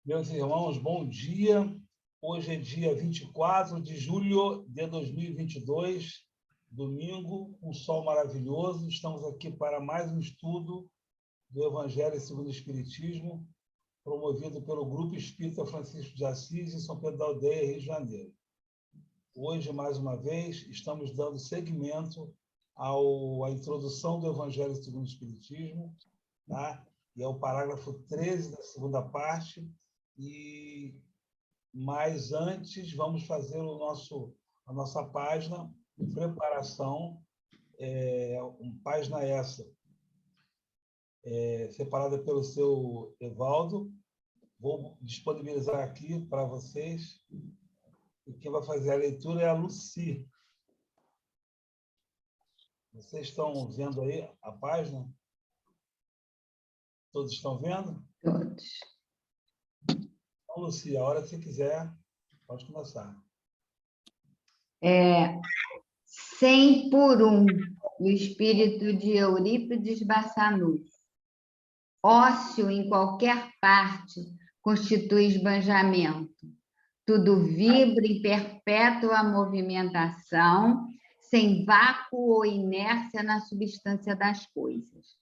Meus irmãos, bom dia. Hoje é dia 24 de julho de 2022, domingo, um sol maravilhoso. Estamos aqui para mais um estudo do Evangelho segundo o Espiritismo, promovido pelo Grupo Espírita Francisco de Assis, em São Pedro da Aldeia, Rio de Janeiro. Hoje, mais uma vez, estamos dando seguimento à introdução do Evangelho segundo o Espiritismo, tá? E é o parágrafo 13 da segunda parte. Mas antes, vamos fazer a nossa página de preparação, página essa, separada pelo seu Evaldo. Vou disponibilizar aqui para vocês. E quem vai fazer a leitura é a Lucy. Vocês estão vendo aí a página? Todos estão vendo? Todos. Então, Lucy, a hora que você quiser, pode começar. 100 por 1, o espírito de Eurípides Barçanufo. Ócio em qualquer parte constitui esbanjamento. Tudo vibra em perpétua movimentação, sem vácuo ou inércia na substância das coisas.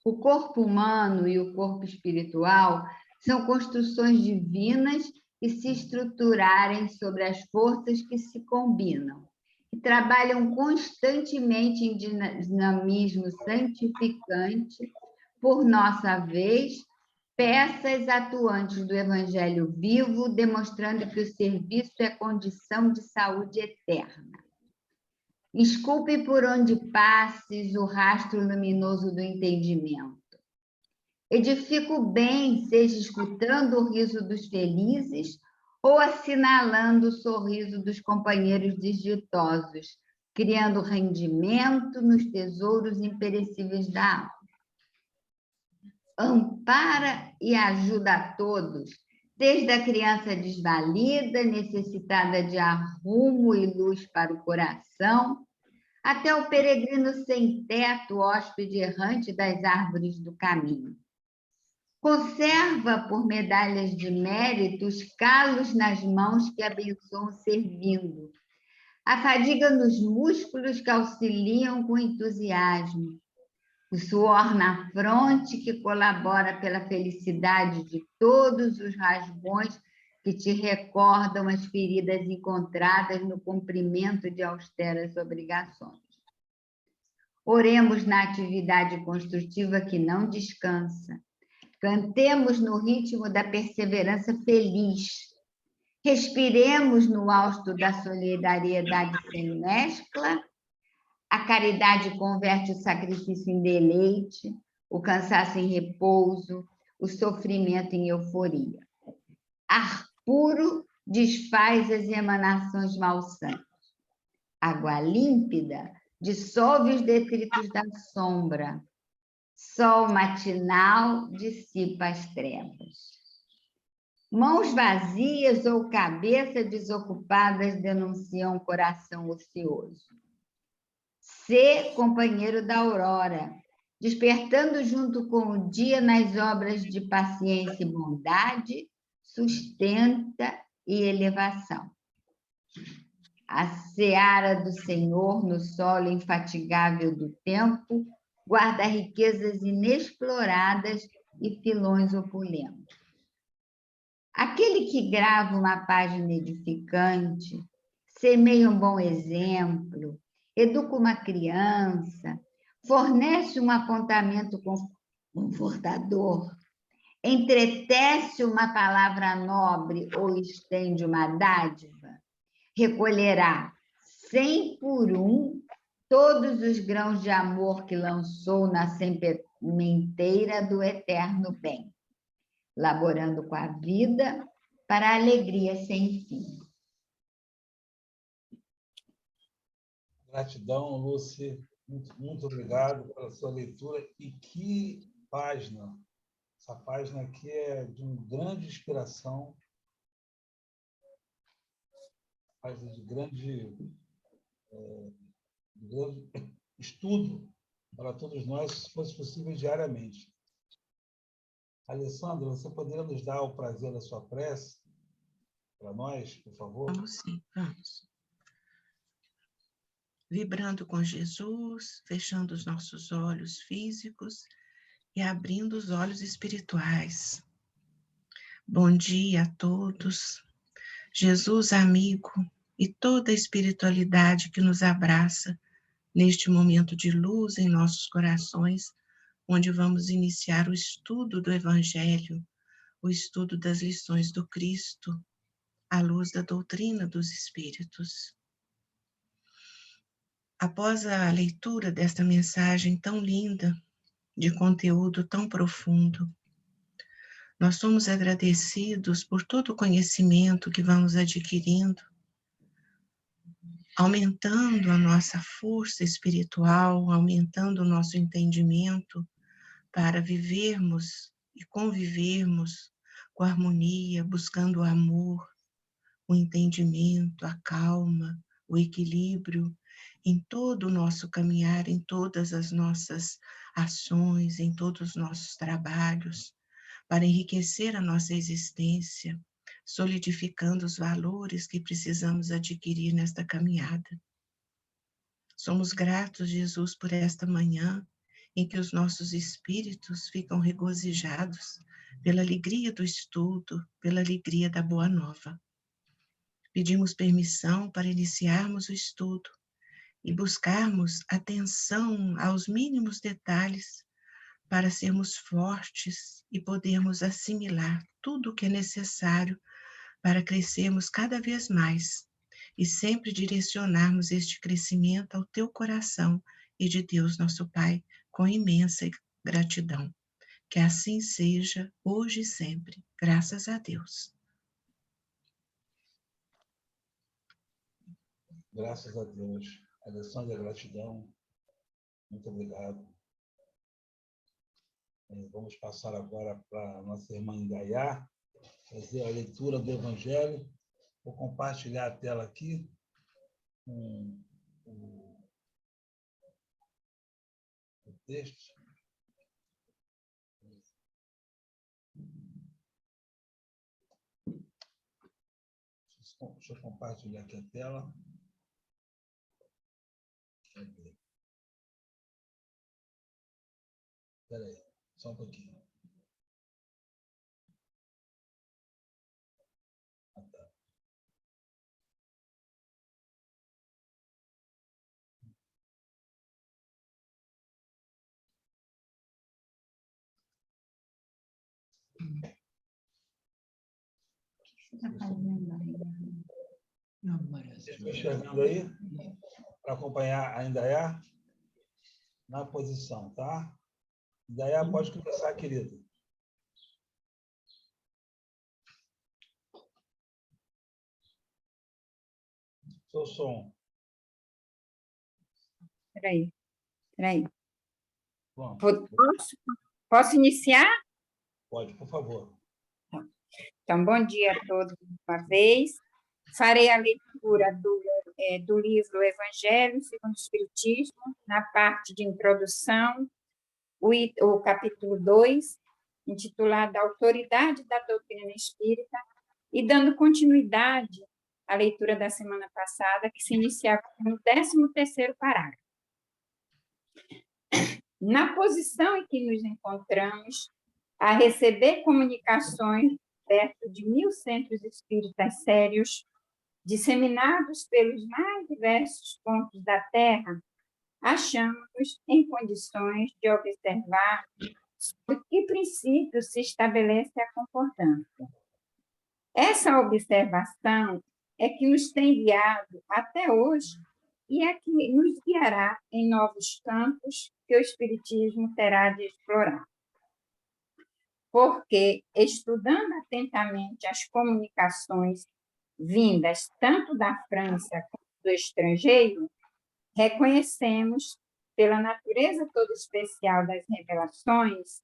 O corpo humano e o corpo espiritual são construções divinas que se estruturarem sobre as forças que se combinam e trabalham constantemente em dinamismo santificante, por nossa vez, peças atuantes do Evangelho vivo, demonstrando que o serviço é condição de saúde eterna. Esculpe por onde passes o rastro luminoso do entendimento. Edifica o bem, seja escutando o riso dos felizes ou assinalando o sorriso dos companheiros desditosos, criando rendimento nos tesouros imperecíveis da alma. Ampara e ajuda a todos, desde a criança desvalida, necessitada de arrumo e luz para o coração, até o peregrino sem teto, hóspede errante das árvores do caminho. Conserva por medalhas de mérito os calos nas mãos que abençoam servindo, a fadiga nos músculos que auxiliam com entusiasmo, o suor na fronte que colabora pela felicidade de todos os rasgões que te recordam as feridas encontradas no cumprimento de austeras obrigações. Oremos na atividade construtiva que não descansa. Cantemos no ritmo da perseverança feliz. Respiremos no hausto da solidariedade sem mescla. A caridade converte o sacrifício em deleite, o cansaço em repouso, o sofrimento em euforia. Ar puro desfaz as emanações malsantes. Água límpida dissolve os detritos da sombra. Sol matinal dissipa as trevas. Mãos vazias ou cabeça desocupadas denunciam o coração ocioso. Sê companheiro da aurora, despertando junto com o dia nas obras de paciência e bondade, sustenta e elevação. A seara do Senhor no solo infatigável do tempo guarda riquezas inexploradas e filões opulentos. Aquele que grava uma página edificante, semeia um bom exemplo, educa uma criança, fornece um apontamento confortador, entretece uma palavra nobre ou estende uma dádiva, recolherá 100 por 1 todos os grãos de amor que lançou na sementeira do eterno bem, laborando com a vida para a alegria sem fim. Gratidão, Lúcia. Muito obrigado pela sua leitura. E que página! Essa página aqui é de uma grande inspiração, página de grande estudo para todos nós, se fosse possível, diariamente. Alessandra, você poderia nos dar o prazer da sua prece para nós, por favor? Vamos sim, vamos. Vibrando com Jesus, fechando os nossos olhos físicos e abrindo os olhos espirituais. Bom dia a todos. Jesus amigo e toda a espiritualidade que nos abraça neste momento de luz em nossos corações, onde vamos iniciar o estudo do Evangelho, o estudo das lições do Cristo, à luz da doutrina dos Espíritos. Após a leitura desta mensagem tão linda, de conteúdo tão profundo, nós somos agradecidos por todo o conhecimento que vamos adquirindo, aumentando a nossa força espiritual, aumentando o nosso entendimento para vivermos e convivermos com harmonia, buscando o amor, o entendimento, a calma, o equilíbrio em todo o nosso caminhar, em todas as nossas ações, em todos os nossos trabalhos, para enriquecer a nossa existência, solidificando os valores que precisamos adquirir nesta caminhada. Somos gratos, Jesus, por esta manhã em que os nossos espíritos ficam regozijados pela alegria do estudo, pela alegria da boa nova. Pedimos permissão para iniciarmos o estudo e buscarmos atenção aos mínimos detalhes para sermos fortes e podermos assimilar tudo o que é necessário para crescermos cada vez mais e sempre direcionarmos este crescimento ao teu coração e de Deus, nosso Pai, com imensa gratidão. Que assim seja, hoje e sempre. Graças a Deus. Graças a Deus. Alessandra, gratidão. Muito obrigado. Vamos passar agora para a nossa irmã Indaiá, fazer a leitura do Evangelho. Vou compartilhar a tela aqui com o texto. Deixa eu compartilhar aqui a tela. Espera aí, só um pouquinho. Ah, tá. Estou enxergando aí? Para acompanhar a Indaiá na posição, tá? Indaiá, pode começar, querido. Seu som. Espera aí. Bom, Posso iniciar? pode, por favor. Então, bom dia a todos uma vez. Farei a leitura do livro Evangelho segundo o Espiritismo, na parte de introdução, o capítulo 2, intitulado Autoridade da Doutrina Espírita, e dando continuidade à leitura da semana passada, que se iniciava no 13º parágrafo. Na posição em que nos encontramos, a receber comunicações perto de 1.000 centros espíritas sérios, disseminados pelos mais diversos pontos da Terra, achamos-nos em condições de observar sobre que princípio se estabelece a concordância. Essa observação é que nos tem guiado até hoje e é que nos guiará em novos campos que o Espiritismo terá de explorar. Porque, estudando atentamente as comunicações vindas tanto da França como do estrangeiro, reconhecemos, pela natureza toda especial das revelações,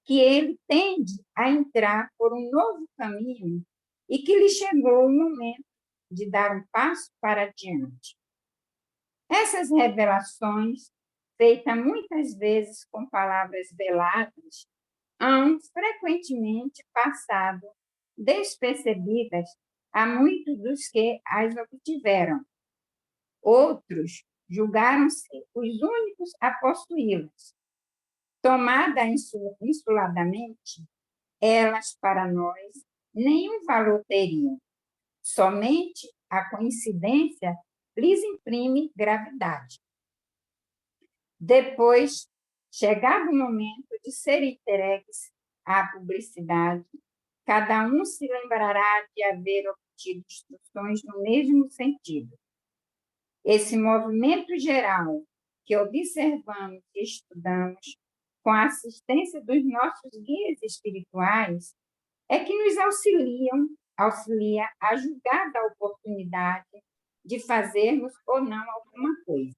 que ele tende a entrar por um novo caminho e que lhe chegou o momento de dar um passo para adiante. Essas revelações, feitas muitas vezes com palavras veladas, hão frequentemente passado despercebidas a muitos dos que as obtiveram. Outros julgaram-se os únicos a possuí-las. Tomada isoladamente, elas, para nós, nenhum valor teriam. Somente a coincidência lhes imprime gravidade. Depois, chegado o momento de serem entregues à publicidade, cada um se lembrará de haver obtido instruções no mesmo sentido. Esse movimento geral que observamos e estudamos, com a assistência dos nossos guias espirituais, é que nos auxilia a julgar da oportunidade de fazermos ou não alguma coisa.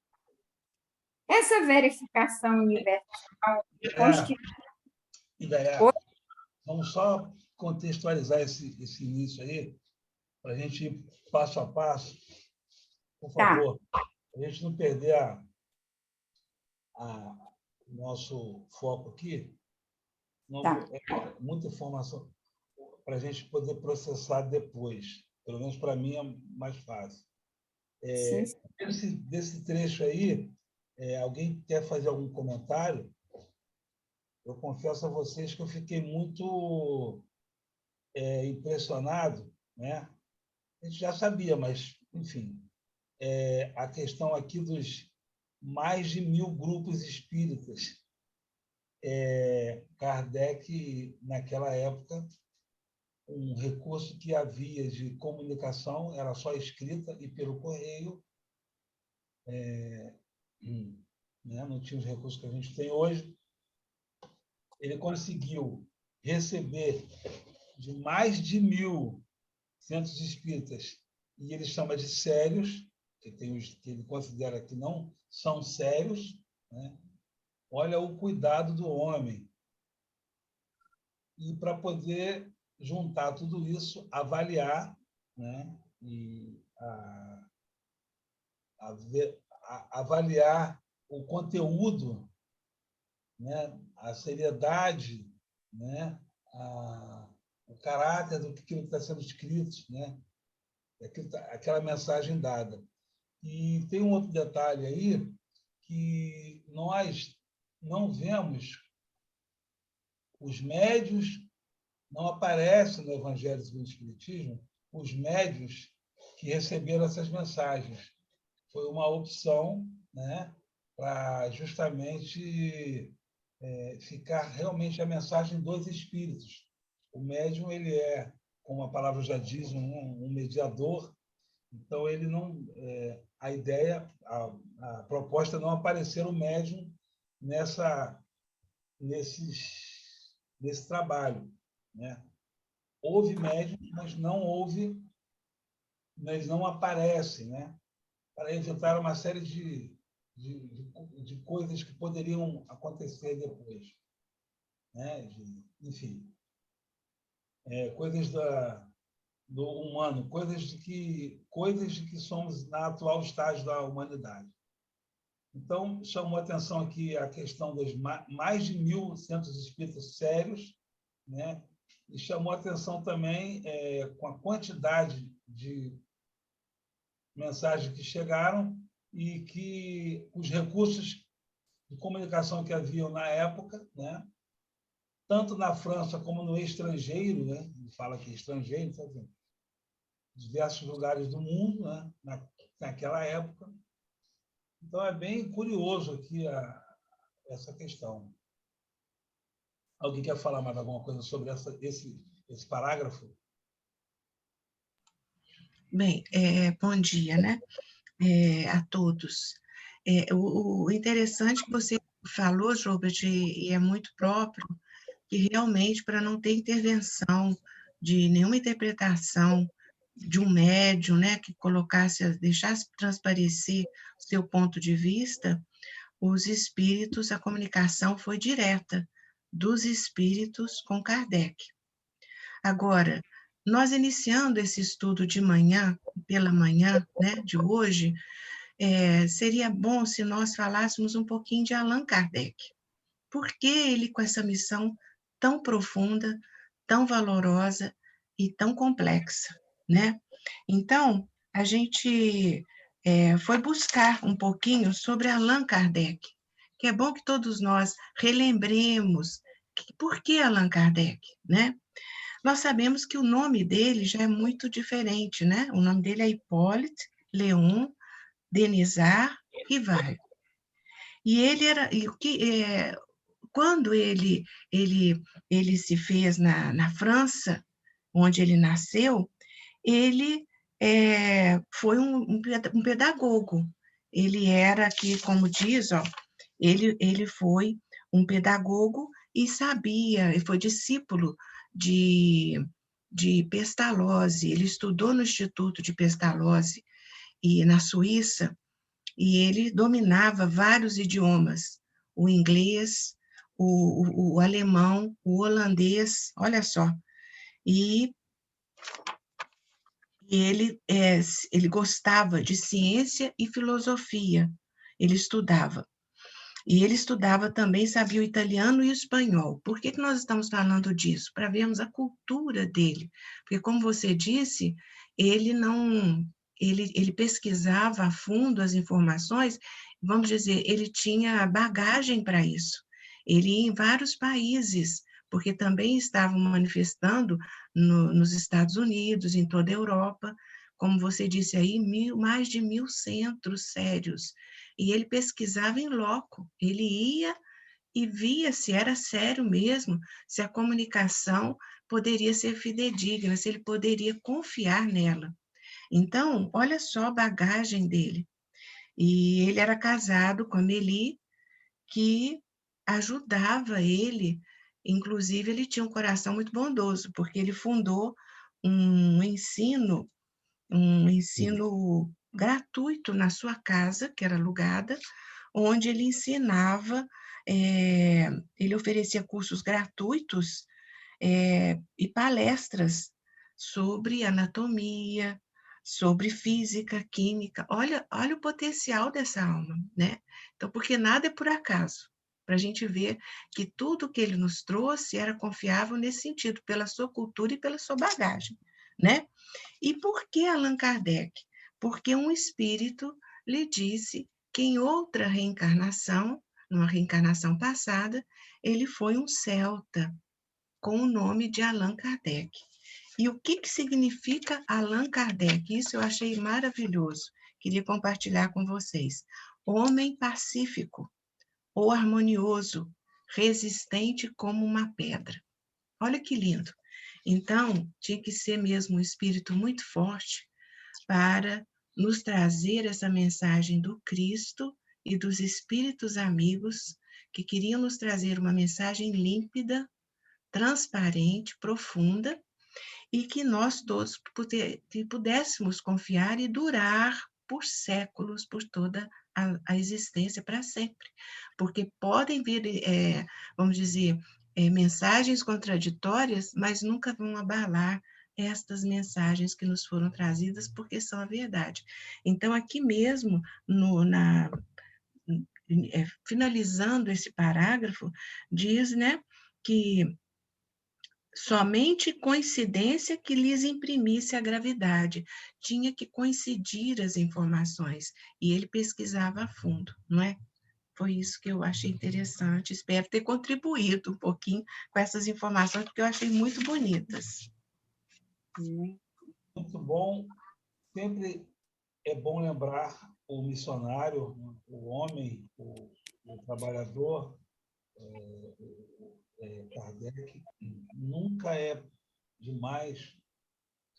Essa verificação universal constitui... Indaiá, vamos só contextualizar esse início aí, para a gente ir passo a passo. Por favor, para a gente não perder o nosso foco aqui. Não, é muita informação para a gente poder processar depois. Pelo menos para mim é mais fácil. Desse trecho aí, alguém quer fazer algum comentário? Eu confesso a vocês que eu fiquei muito impressionado, né? A gente já sabia, mas, enfim, a questão aqui dos mais de 1000 grupos espíritas. Kardec, naquela época, um recurso que havia de comunicação era só escrita e pelo correio, né? Não tinha os recursos que a gente tem hoje. Ele conseguiu receber de mais de 1000 centros espíritas, e ele chama de sérios, que tem os que ele considera que não são sérios, né? Olha o cuidado do homem. E para poder juntar tudo isso, avaliar, né? E avaliar o conteúdo, né? A seriedade, né? O caráter do que está sendo escrito, né? Aquela mensagem dada. E tem um outro detalhe aí, que nós não vemos os médios, não aparece no Evangelho segundo o Espiritismo os médios que receberam essas mensagens. Foi uma opção, né, para justamente ficar realmente a mensagem dos espíritos. O médium, ele como a palavra já diz, um mediador. Então, ele não... a ideia, a proposta é não aparecer o médium nesse trabalho, né? Houve médiums, mas não aparecem, né? Para evitar uma série de coisas que poderiam acontecer depois, né? Enfim, coisas do humano, coisas de que somos na atual estágio da humanidade. Então, chamou a atenção aqui a questão dos mais de 1000 centros espíritas sérios, né? E chamou a atenção também com a quantidade de mensagens que chegaram e que os recursos de comunicação que haviam na época, né? Tanto na França como no estrangeiro, né? Ele fala que estrangeiro, sabe? Diversos lugares do mundo, né? Naquela época. Então, é bem curioso aqui essa questão. Alguém quer falar mais alguma coisa sobre esse parágrafo? Bem, bom dia, né? A todos. O interessante que você falou, Joubert, e é muito próprio, que realmente, para não ter intervenção de nenhuma interpretação de um médium, né, que deixasse transparecer o seu ponto de vista, os espíritos, a comunicação foi direta dos espíritos com Kardec. Agora, nós iniciando esse estudo pela manhã, né, de hoje, seria bom se nós falássemos um pouquinho de Allan Kardec. Por que ele, com essa missão tão profunda, tão valorosa e tão complexa, né? Então, a gente foi buscar um pouquinho sobre Allan Kardec, que é bom que todos nós relembremos por que Allan Kardec, né? Nós sabemos que o nome dele já é muito diferente, né? O nome dele é Hippolyte Léon Denisard Rivard. E ele era, quando ele se fez na França, onde ele nasceu, ele foi um pedagogo. Ele era aqui, como diz, ó, ele foi um pedagogo e sabia, ele foi discípulo de Pestalozzi. Ele estudou no Instituto de Pestalozzi e na Suíça, e ele dominava vários idiomas, o inglês, o alemão, o holandês, olha só. E ele gostava de ciência e filosofia, ele estudava. E ele estudava também, sabia o italiano e o espanhol. Por que nós estamos falando disso? Para vermos a cultura dele. Porque, como você disse, ele pesquisava a fundo as informações, vamos dizer, ele tinha bagagem para isso. Ele ia em vários países, porque também estavam manifestando nos Estados Unidos, em toda a Europa, como você disse aí, mais de 1.000 centros sérios. E ele pesquisava em loco, ele ia e via se era sério mesmo, se a comunicação poderia ser fidedigna, se ele poderia confiar nela. Então, olha só a bagagem dele. E ele era casado com a Mélie, que ajudava ele, inclusive ele tinha um coração muito bondoso, porque ele fundou um ensino gratuito na sua casa, que era alugada, onde ele ensinava, ele oferecia cursos gratuitos e palestras sobre anatomia, sobre física, química. Olha o potencial dessa alma, né? Então, porque nada é por acaso. Para a gente ver que tudo que ele nos trouxe era confiável nesse sentido, pela sua cultura e pela sua bagagem, né? E por que Allan Kardec? Porque um espírito lhe disse que em outra reencarnação, numa reencarnação passada, ele foi um celta, com o nome de Allan Kardec. E o que significa Allan Kardec? Isso eu achei maravilhoso. Queria compartilhar com vocês. Homem pacífico, ou harmonioso, resistente como uma pedra. Olha que lindo. Então, tinha que ser mesmo um espírito muito forte para nos trazer essa mensagem do Cristo e dos espíritos amigos que queriam nos trazer uma mensagem límpida, transparente, profunda, e que nós todos pudéssemos confiar e durar por séculos, por toda a existência, para sempre. Porque podem vir, vamos dizer, mensagens contraditórias, mas nunca vão abalar estas mensagens que nos foram trazidas, porque são a verdade. Então, aqui mesmo, finalizando esse parágrafo, diz, né, que somente coincidência que lhes imprimisse a gravidade. Tinha que coincidir as informações. E ele pesquisava a fundo, não é? Foi isso que eu achei interessante. Espero ter contribuído um pouquinho com essas informações, porque eu achei muito bonitas. Muito bom. Sempre é bom lembrar o missionário, o homem, o trabalhador, Kardec. Nunca é demais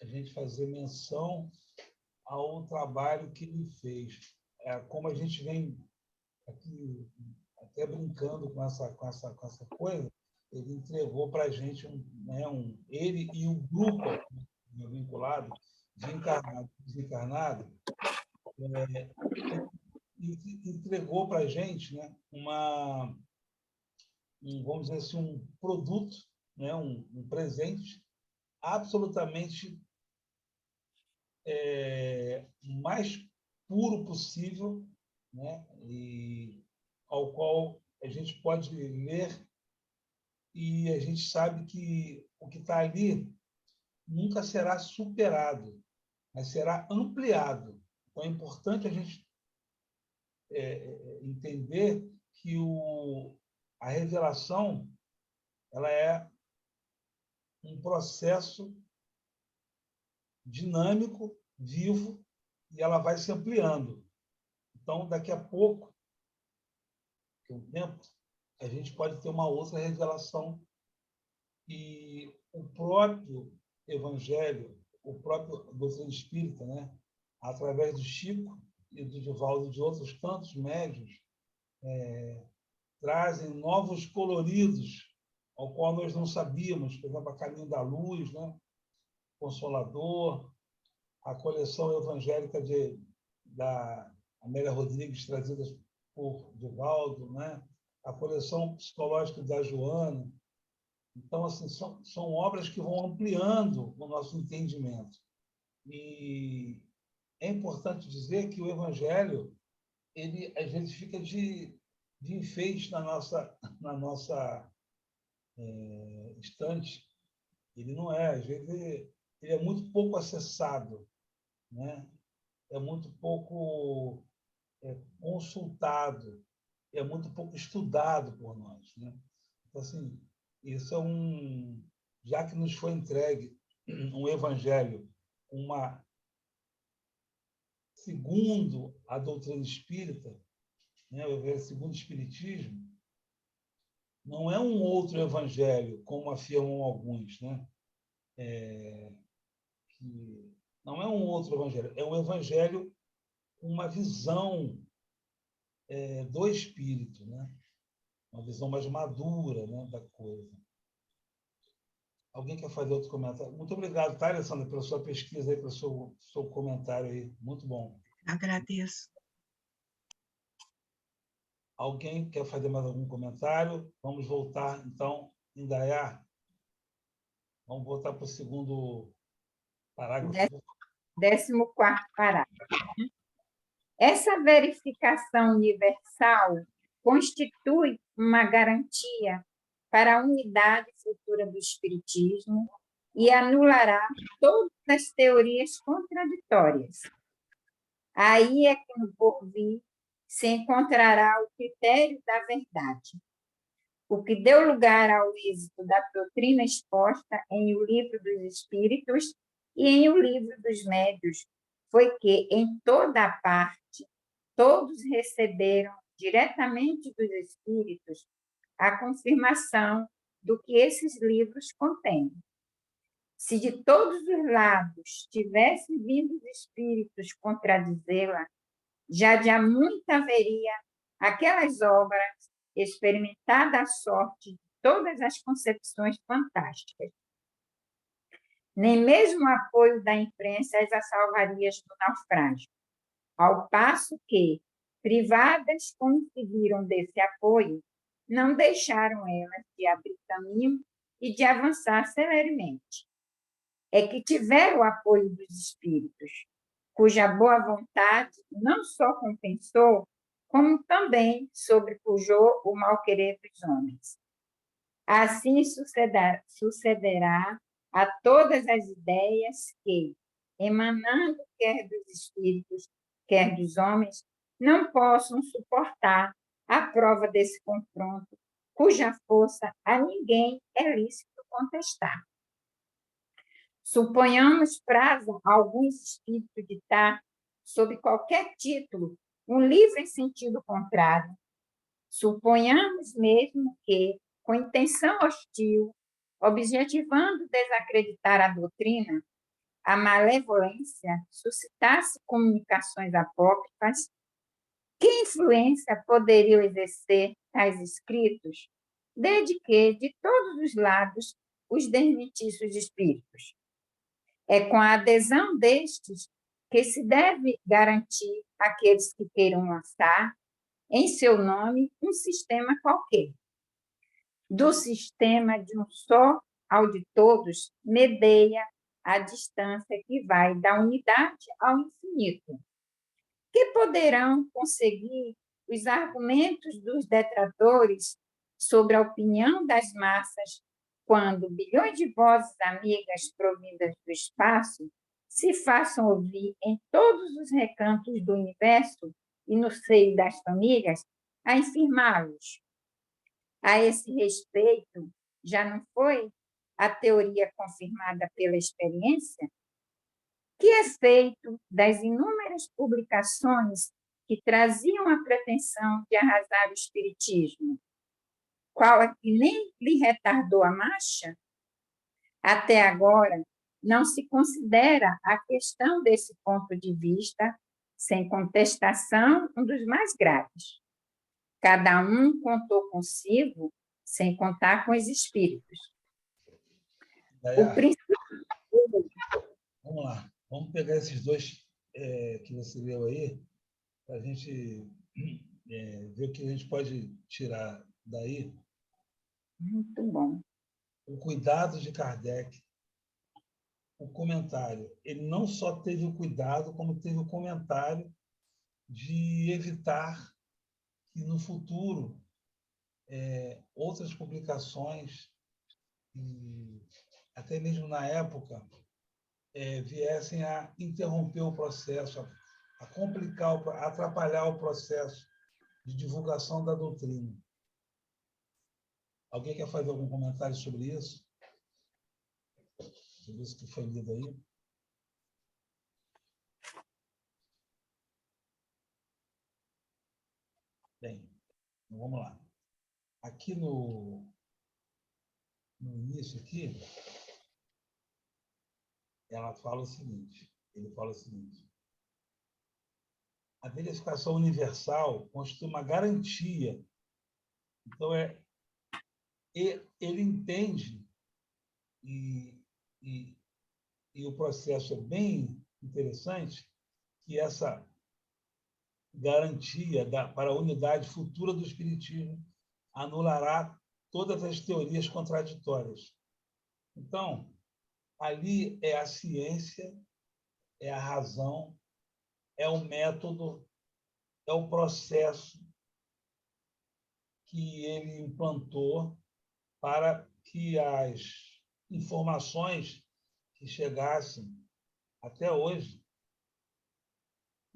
a gente fazer menção ao trabalho que ele fez. Como a gente vem aqui até brincando com essa coisa, ele entregou para a gente ele e o grupo vinculado de encarnado e desencarnado, entregou para a gente, né, vamos dizer assim, um produto, né, um presente absolutamente mais puro possível, né, e ao qual a gente pode ler e a gente sabe que o que está ali nunca será superado, mas será ampliado. Então, é importante a gente entender que a revelação ela é um processo dinâmico, vivo, e ela vai se ampliando. Então, daqui a pouco, com o tempo, a gente pode ter uma outra revelação e o próprio Evangelho, o próprio doutrina espírita, né, através do Chico e do Divaldo e de outros tantos médiuns, trazem novos coloridos ao qual nós não sabíamos, por exemplo, a Caminho da Luz, né, Consolador, a coleção evangélica da Amélia Rodrigues, trazida por Divaldo, né, a coleção psicológica da Joana. Então, assim, são obras que vão ampliando o nosso entendimento. E é importante dizer que o Evangelho, ele às vezes fica de enfeite na nossa estante. Ele não é, às vezes ele é muito pouco acessado, né? É muito pouco consultado, é muito pouco estudado por nós, né? Então, assim, isso já que nos foi entregue um evangelho, segundo a doutrina espírita, né, o evangelho segundo o espiritismo, não é um outro evangelho, como afirmam alguns, né? Não é um outro evangelho, é um evangelho com uma visão do espírito, né? Uma visão mais madura, né, da coisa. Alguém quer fazer outro comentário? Muito obrigado, tá, Alessandra, pela sua pesquisa, pelo seu comentário aí. Muito bom. Agradeço. Alguém quer fazer mais algum comentário? Vamos voltar, então, Indaiá. Vamos voltar para o segundo parágrafo. 14º parágrafo. Essa verificação universal constitui uma garantia para a unidade futura do Espiritismo e anulará todas as teorias contraditórias. Aí é que no porvir se encontrará o critério da verdade, o que deu lugar ao êxito da doutrina exposta em O Livro dos Espíritos e em O Livro dos Médiuns foi que, em toda a parte, todos receberam diretamente dos Espíritos a confirmação do que esses livros contêm. Se de todos os lados tivessem vindo os Espíritos contradizê-la, já de há muito haveria aquelas obras experimentada a sorte de todas as concepções fantásticas. Nem mesmo o apoio da imprensa as salvaria do naufrágio, ao passo que, privadas como se viram desse apoio, não deixaram elas de abrir caminho e de avançar celeremente. É que tiveram o apoio dos espíritos, cuja boa vontade não só compensou, como também sobrepujou o mal-querer dos homens. Assim sucederá a todas as ideias que, emanando quer dos espíritos, quer dos homens, não possam suportar a prova desse confronto, cuja força a ninguém é lícito contestar. Suponhamos prazo a alguns espíritos ditar, sob qualquer título, um livro em sentido contrário. Suponhamos mesmo que, com intenção hostil, objetivando desacreditar a doutrina, a malevolência suscitasse comunicações apócrifas, que influência poderiam exercer tais escritos, desde que, de todos os lados, os desmentisse os espíritos? É com a adesão destes que se deve garantir àqueles que queiram lançar, em seu nome, um sistema qualquer. Do sistema de um só ao de todos, medeia a distância que vai da unidade ao infinito. Que poderão conseguir os argumentos dos detratores sobre a opinião das massas quando bilhões de vozes amigas provindas do espaço se façam ouvir em todos os recantos do universo e no seio das famílias, a infirmá-los. A esse respeito, já não foi a teoria confirmada pela experiência? Que é feito das inúmeras publicações que traziam a pretensão de arrasar o espiritismo? Qual é que nem lhe retardou a marcha? Até agora, não se considera a questão desse ponto de vista, sem contestação, um dos mais graves. Cada um contou consigo, sem contar com os espíritos. O princípio... Vamos lá. Vamos pegar esses dois que você leu aí, para a gente ver o que a gente pode tirar daí. Muito bom. O cuidado de Kardec, o comentário. Ele não só teve o cuidado, como teve o comentário de evitar que, no futuro, outras publicações, e até mesmo na época, viessem a interromper o processo, a complicar, a atrapalhar o processo de divulgação da doutrina. Alguém quer fazer algum comentário sobre isso? Sobre isso que foi lido aí? Bem, então vamos lá. Aqui no início aqui, ele fala o seguinte: a verificação universal constitui uma garantia. Então, ele entende, e o processo é bem interessante, que essa garantia para a unidade futura do Espiritismo anulará todas as teorias contraditórias. Então, ali é a ciência, é a razão, é o método, é o processo que ele implantou para que as informações que chegassem até hoje,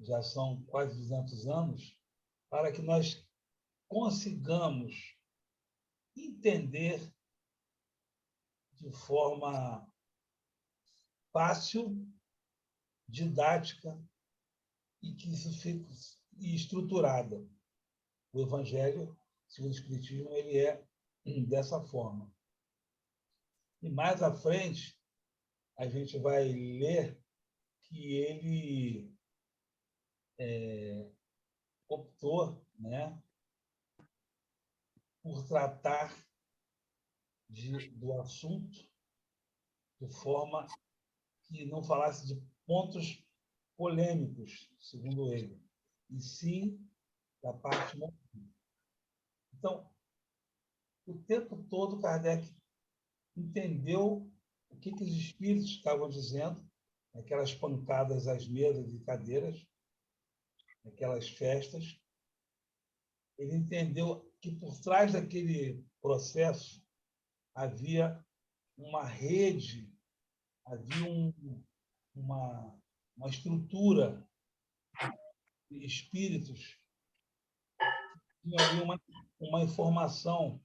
já são quase 200 anos, para que nós consigamos entender de forma fácil, didática e que isso fique estruturada. O Evangelho, segundo o Espiritismo, ele é dessa forma. E mais à frente, a gente vai ler que ele optou, né, por tratar do assunto de forma que não falasse de pontos polêmicos, segundo ele, e sim da parte moral. Então, o tempo todo, Kardec entendeu o que os espíritos estavam dizendo, aquelas pancadas às mesas e cadeiras, aquelas festas. Ele entendeu que por trás daquele processo havia uma rede, havia uma estrutura de espíritos, tinha ali uma informação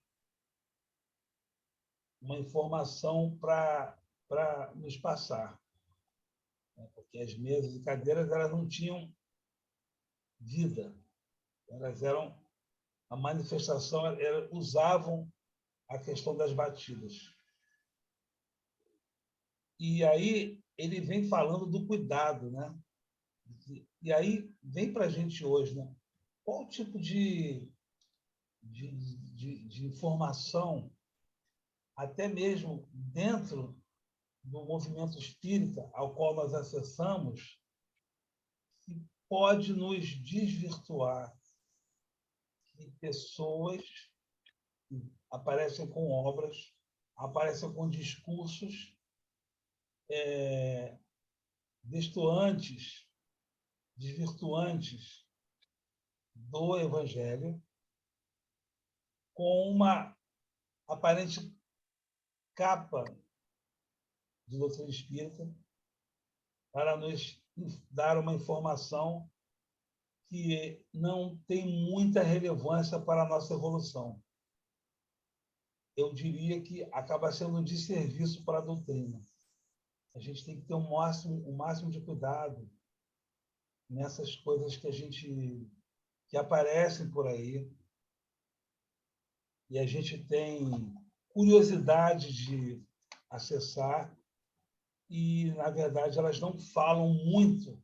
para nos passar, né? Porque as mesas e cadeiras elas não tinham vida, elas eram a manifestação, usavam a questão das batidas. E aí ele vem falando do cuidado, né? E aí vem para a gente hoje, né? Qual o tipo de informação, até mesmo dentro do movimento espírita ao qual nós acessamos, que pode nos desvirtuar de pessoas que aparecem com obras, aparecem com discursos destoantes, desvirtuantes do Evangelho, com uma aparente capa de doutrina espírita para nos dar uma informação que não tem muita relevância para a nossa evolução. Eu diria que acaba sendo um desserviço para a doutrina. A gente tem que ter o máximo de cuidado nessas coisas que aparecem por aí, e a gente tem curiosidade de acessar, e, na verdade, elas não falam muito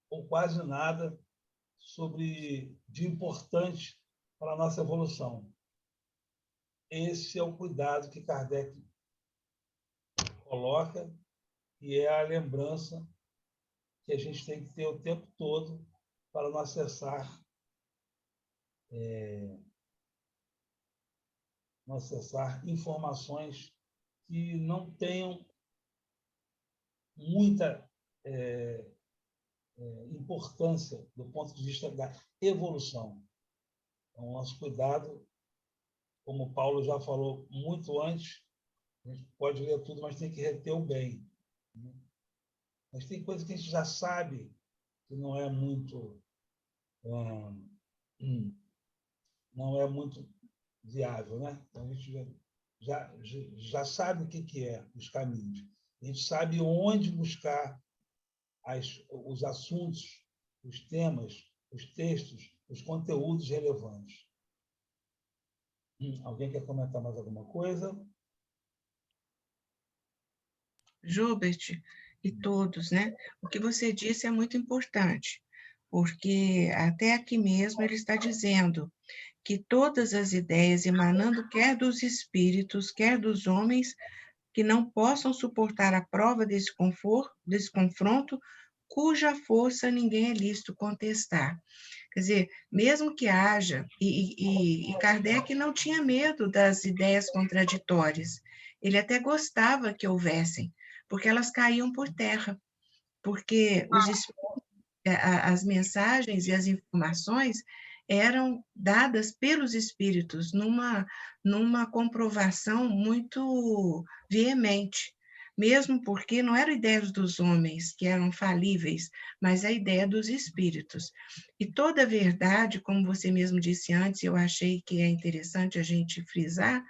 ou quase nada de importante para a nossa evolução. Esse é o cuidado que Kardec coloca, e é a lembrança que a gente tem que ter o tempo todo para não acessar informações que não tenham muita importância do ponto de vista da evolução. Então, nosso cuidado, como o Paulo já falou muito antes, a gente pode ler tudo, mas tem que reter o bem. Mas tem coisa que a gente já sabe que não é muito viável, né? Então, a gente já sabe o que é os caminhos. A gente sabe onde buscar os assuntos, os temas, os textos, os conteúdos relevantes. Alguém quer comentar mais alguma coisa? Gilbert, e todos, né? O que você disse é muito importante, porque até aqui mesmo ele está dizendo que todas as ideias emanando quer dos espíritos, quer dos homens, que não possam suportar a prova desse confronto, cuja força ninguém é lícito contestar. Quer dizer, mesmo que haja, e Kardec não tinha medo das ideias contraditórias, ele até gostava que houvessem, porque elas caíam por terra, porque as mensagens e as informações eram dadas pelos espíritos numa comprovação muito veemente, mesmo porque não eram ideias dos homens que eram falíveis, mas a ideia dos espíritos. E toda verdade, como você mesmo disse antes, eu achei que é interessante a gente frisar,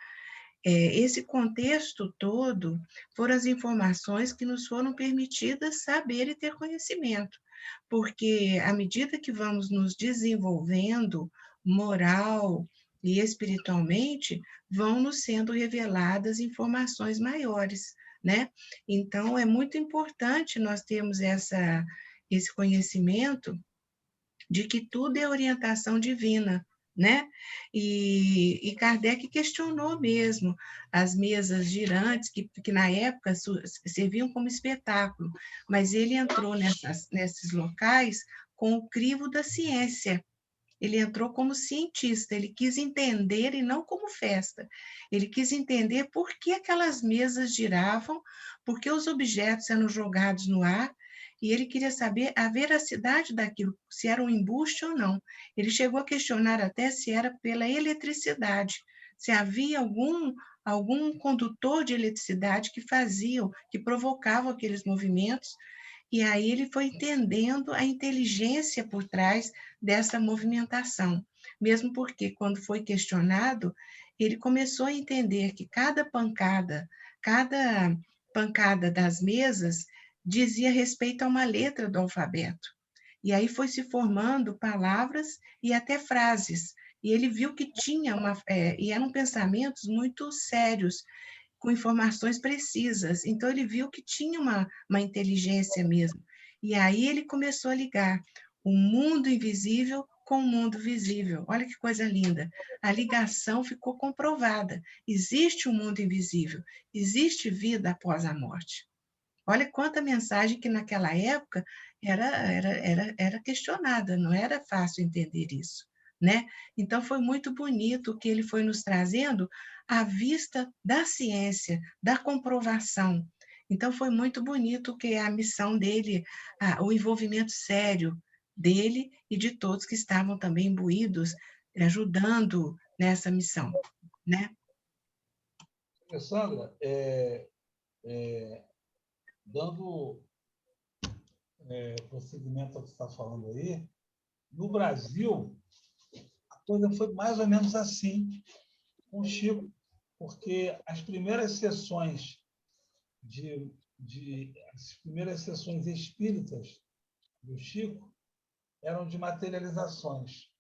esse contexto todo foram as informações que nos foram permitidas saber e ter conhecimento, porque à medida que vamos nos desenvolvendo moral e espiritualmente, vão nos sendo reveladas informações maiores, né? Então, é muito importante nós termos esse conhecimento de que tudo é orientação divina, né? E Kardec questionou mesmo as mesas girantes, que na época serviam como espetáculo, mas ele entrou nesses locais com o crivo da ciência. Ele entrou como cientista, ele quis entender e não como festa. Ele quis entender por que aquelas mesas giravam, por que os objetos eram jogados no ar, e ele queria saber a veracidade daquilo, se era um embuste ou não. Ele chegou a questionar até se era pela eletricidade, se havia algum condutor de eletricidade que provocava aqueles movimentos, e aí ele foi entendendo a inteligência por trás dessa movimentação. Mesmo porque, quando foi questionado, ele começou a entender que cada pancada das mesas dizia respeito a uma letra do alfabeto. E aí foi se formando palavras e até frases. E ele viu que tinha e eram pensamentos muito sérios, com informações precisas. Então, ele viu que tinha uma inteligência mesmo. E aí ele começou a ligar o mundo invisível com o mundo visível. Olha que coisa linda. A ligação ficou comprovada. Existe um mundo invisível, existe vida após a morte. Olha quanta mensagem que naquela época era questionada, não era fácil entender isso, né? Então, foi muito bonito o que ele foi nos trazendo à vista da ciência, da comprovação. Então, foi muito bonito que a missão dele, o envolvimento sério dele e de todos que estavam também imbuídos, ajudando nessa missão, né? Alessandra, dando prosseguimento ao que você está falando aí, no Brasil, a coisa foi mais ou menos assim com o Chico, porque as primeiras sessões as primeiras sessões espíritas do Chico eram de materializações.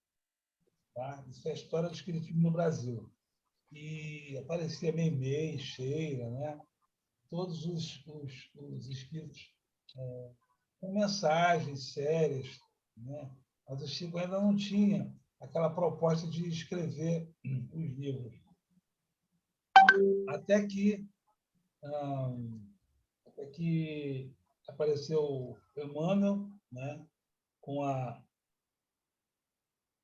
Tá? Isso é a história do espiritismo no Brasil. E aparecia Meimei, Sheila, né? Todos os espíritos com mensagens sérias, né? Mas o Chico ainda não tinha aquela proposta de escrever os livros. Até que apareceu Emmanuel, né? Com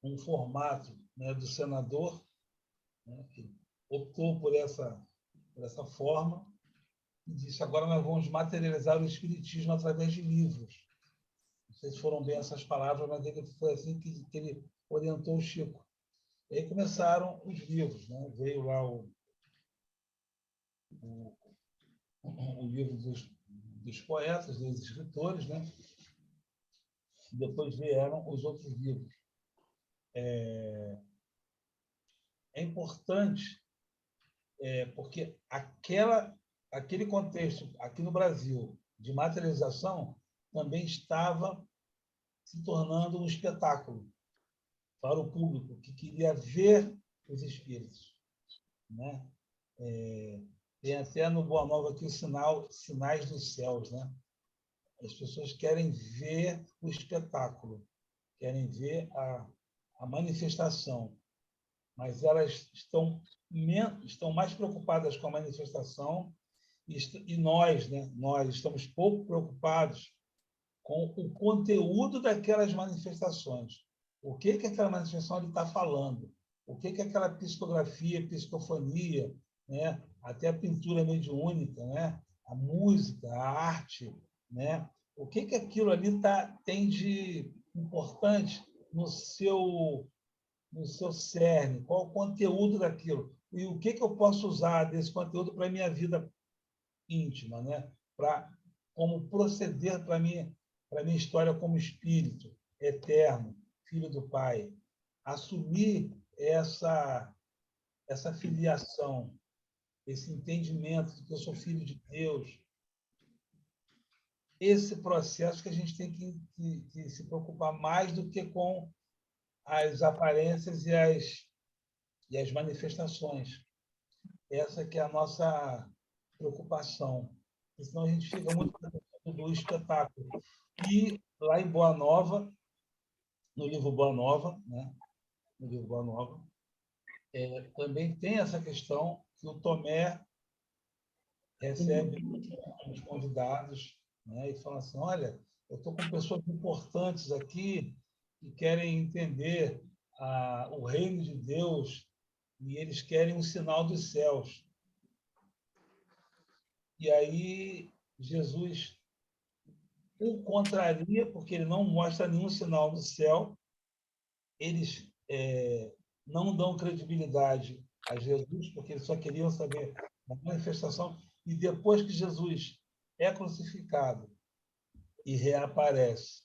um formato, né, do senador, né, que optou por essa forma e disse: agora nós vamos materializar o espiritismo através de livros. Não sei se foram bem essas palavras, mas foi assim que ele orientou o Chico. E aí começaram os livros, né? Veio lá o livro dos poetas, dos escritores, né? E depois vieram os outros livros. É importante, porque aquele contexto aqui no Brasil de materialização também estava se tornando um espetáculo para o público que queria ver os espíritos, né? Tem até no Boa Nova aqui o Sinais dos Céus, né? As pessoas querem ver o espetáculo, querem ver a manifestação, mas elas estão mais preocupadas com a manifestação e nós, né? Nós estamos pouco preocupados com o conteúdo daquelas manifestações. O que aquela manifestação está falando? O que aquela psicografia, psicofonia, né? Até a pintura mediúnica, né? A música, a arte, né? O que aquilo ali tem de importante no seu cerne? Qual o conteúdo daquilo? E o que eu posso usar desse conteúdo para a minha vida íntima, né? Como proceder para a minha história como espírito eterno, filho do Pai. Assumir essa filiação, esse entendimento de que eu sou filho de Deus. Esse processo que a gente tem que se preocupar mais do que com as aparências e as manifestações. Essa que é a nossa preocupação. Porque senão a gente fica muito do espetáculo. E lá em Boa Nova, no livro Boa Nova, né? No livro Boa Nova, também tem essa questão que o Tomé recebe os convidados, né? E fala assim: olha, eu estou com pessoas importantes aqui que querem entender o reino de Deus e eles querem um sinal dos céus. E aí Jesus o contraria, porque ele não mostra nenhum sinal do céu. Eles não dão credibilidade a Jesus, porque eles só queriam saber da manifestação. E depois que Jesus é crucificado e reaparece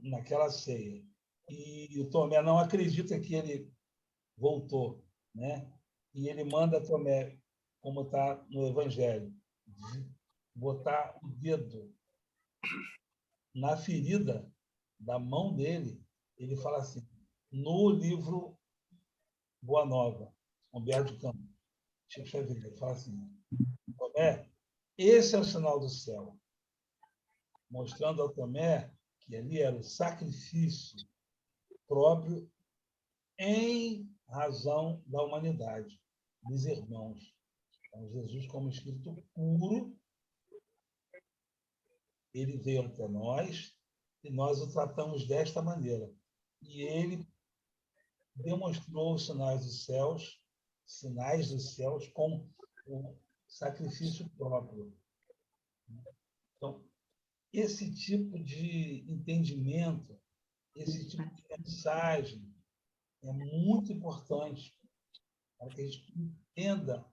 naquela ceia, e o Tomé não acredita que ele voltou, né? E ele manda Tomé, como está no Evangelho, botar o dedo na ferida da mão dele. Ele fala assim, no livro Boa Nova, Humberto de Campos, Chico Xavier, ele fala assim: Tomé, esse é o sinal do céu, mostrando ao Tomé que ali era o sacrifício próprio em razão da humanidade, dos irmãos. Então, Jesus, como Espírito puro, ele veio até nós e nós o tratamos desta maneira. E ele demonstrou os sinais dos céus com o sacrifício próprio. Então, esse tipo de entendimento, esse tipo de mensagem é muito importante para que a gente entenda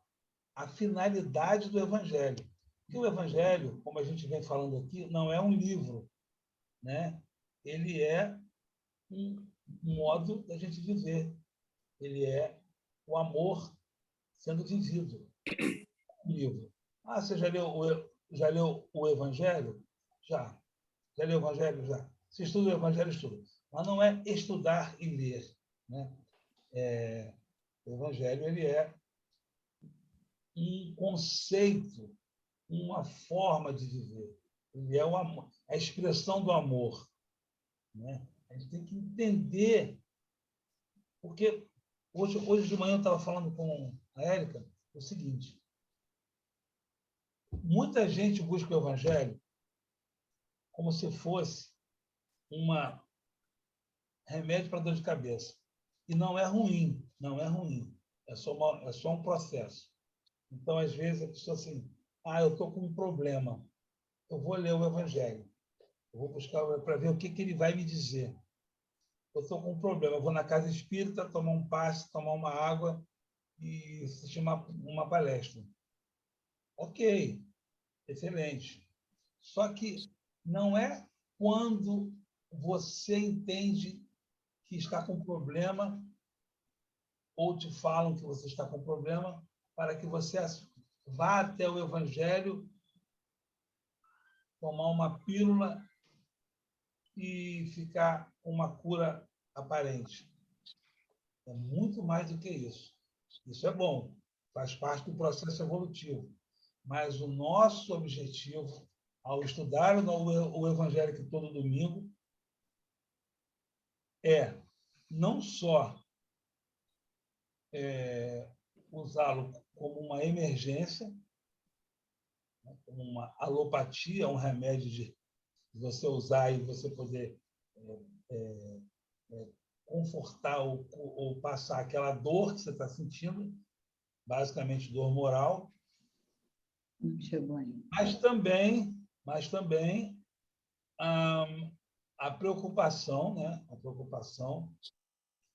a finalidade do Evangelho. Porque o Evangelho, como a gente vem falando aqui, não é um livro, né? Ele é um modo da gente viver. Ele é o amor sendo vivido. Um livro. Ah, você já leu o Evangelho? Já. Já leu o Evangelho? Já. Você estuda o Evangelho? Estuda. Mas não é estudar e ler, né? O Evangelho ele é um conceito, uma forma de viver. Ele é o amor, a expressão do amor, né? A gente tem que entender, porque hoje de manhã eu estava falando com a Érica o seguinte: muita gente busca o Evangelho como se fosse um remédio para dor de cabeça. E não é ruim, não é ruim. É só um processo. Então, às vezes, a pessoa assim, eu estou com um problema, eu vou ler o Evangelho, eu vou buscar para ver o que ele vai me dizer. Eu estou com um problema, eu vou na casa espírita, tomar um passe, tomar uma água e assistir uma palestra. Ok, excelente. Só que não é quando você entende que está com problema ou te falam que você está com problema para que você vá até o Evangelho, tomar uma pílula e ficar com uma cura aparente. É muito mais do que isso. Isso é bom, faz parte do processo evolutivo. Mas o nosso objetivo, ao estudar o Evangelho aqui todo domingo, é não só usá-lo como uma emergência, como uma alopatia, um remédio de você usar e você poder confortar ou passar aquela dor que você está sentindo, basicamente dor moral, mas também a preocupação, né? A preocupação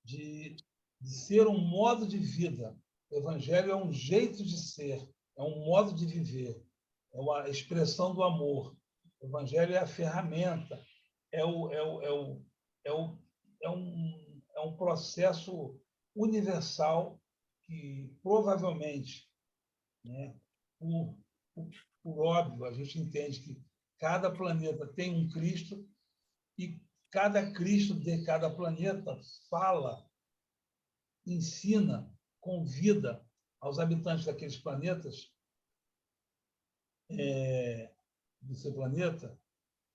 de ser um modo de vida. O Evangelho é um jeito de ser, é um modo de viver, é uma expressão do amor. O Evangelho é a ferramenta, é um processo universal que provavelmente, né, por óbvio, a gente entende que cada planeta tem um Cristo e cada Cristo de cada planeta fala, ensina, convida aos habitantes daqueles planetas, do seu planeta,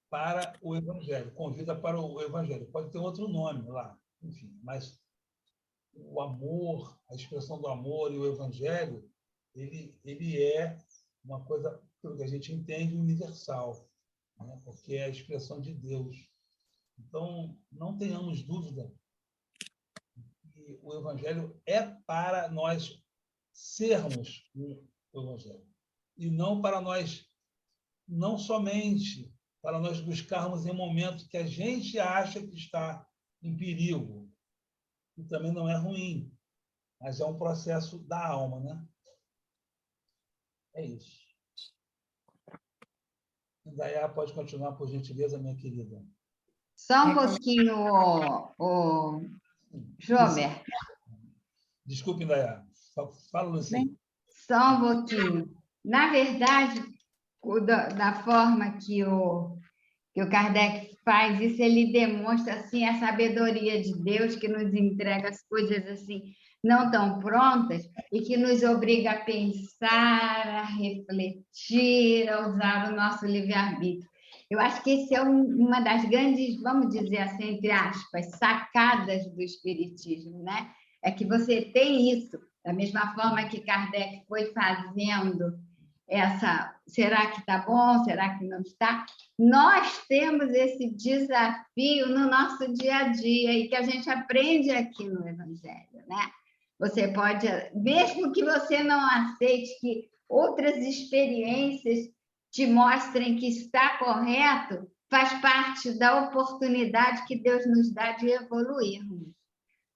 para o Evangelho, convida para o Evangelho. Pode ter outro nome lá, enfim, mas o amor, a expressão do amor e o Evangelho, ele é uma coisa, pelo que a gente entende, universal, né? Porque é a expressão de Deus. Então, não tenhamos dúvida que o Evangelho é para nós sermos o Evangelho, e não para nós, não somente para nós buscarmos em momentos que a gente acha que está em perigo, e também não é ruim, mas é um processo da alma, né? É isso. Indaiá, pode continuar, por gentileza, minha querida. Só um pouquinho, Jomer. Desculpe, Indaiá. Fala, Luci. Só um pouquinho. Na verdade, da forma que o Kardec faz isso, ele demonstra assim a sabedoria de Deus que nos entrega as coisas assim não tão prontas e que nos obriga a pensar, a refletir, a usar o nosso livre-arbítrio. Eu acho que esse é uma das grandes, vamos dizer assim, entre aspas, sacadas do Espiritismo, né? É que você tem isso, da mesma forma que Kardec foi fazendo será que está bom, será que não está? Nós temos esse desafio no nosso dia a dia e que a gente aprende aqui no Evangelho, né? Você pode, mesmo que você não aceite que outras experiências te mostrem que está correto, faz parte da oportunidade que Deus nos dá de evoluirmos.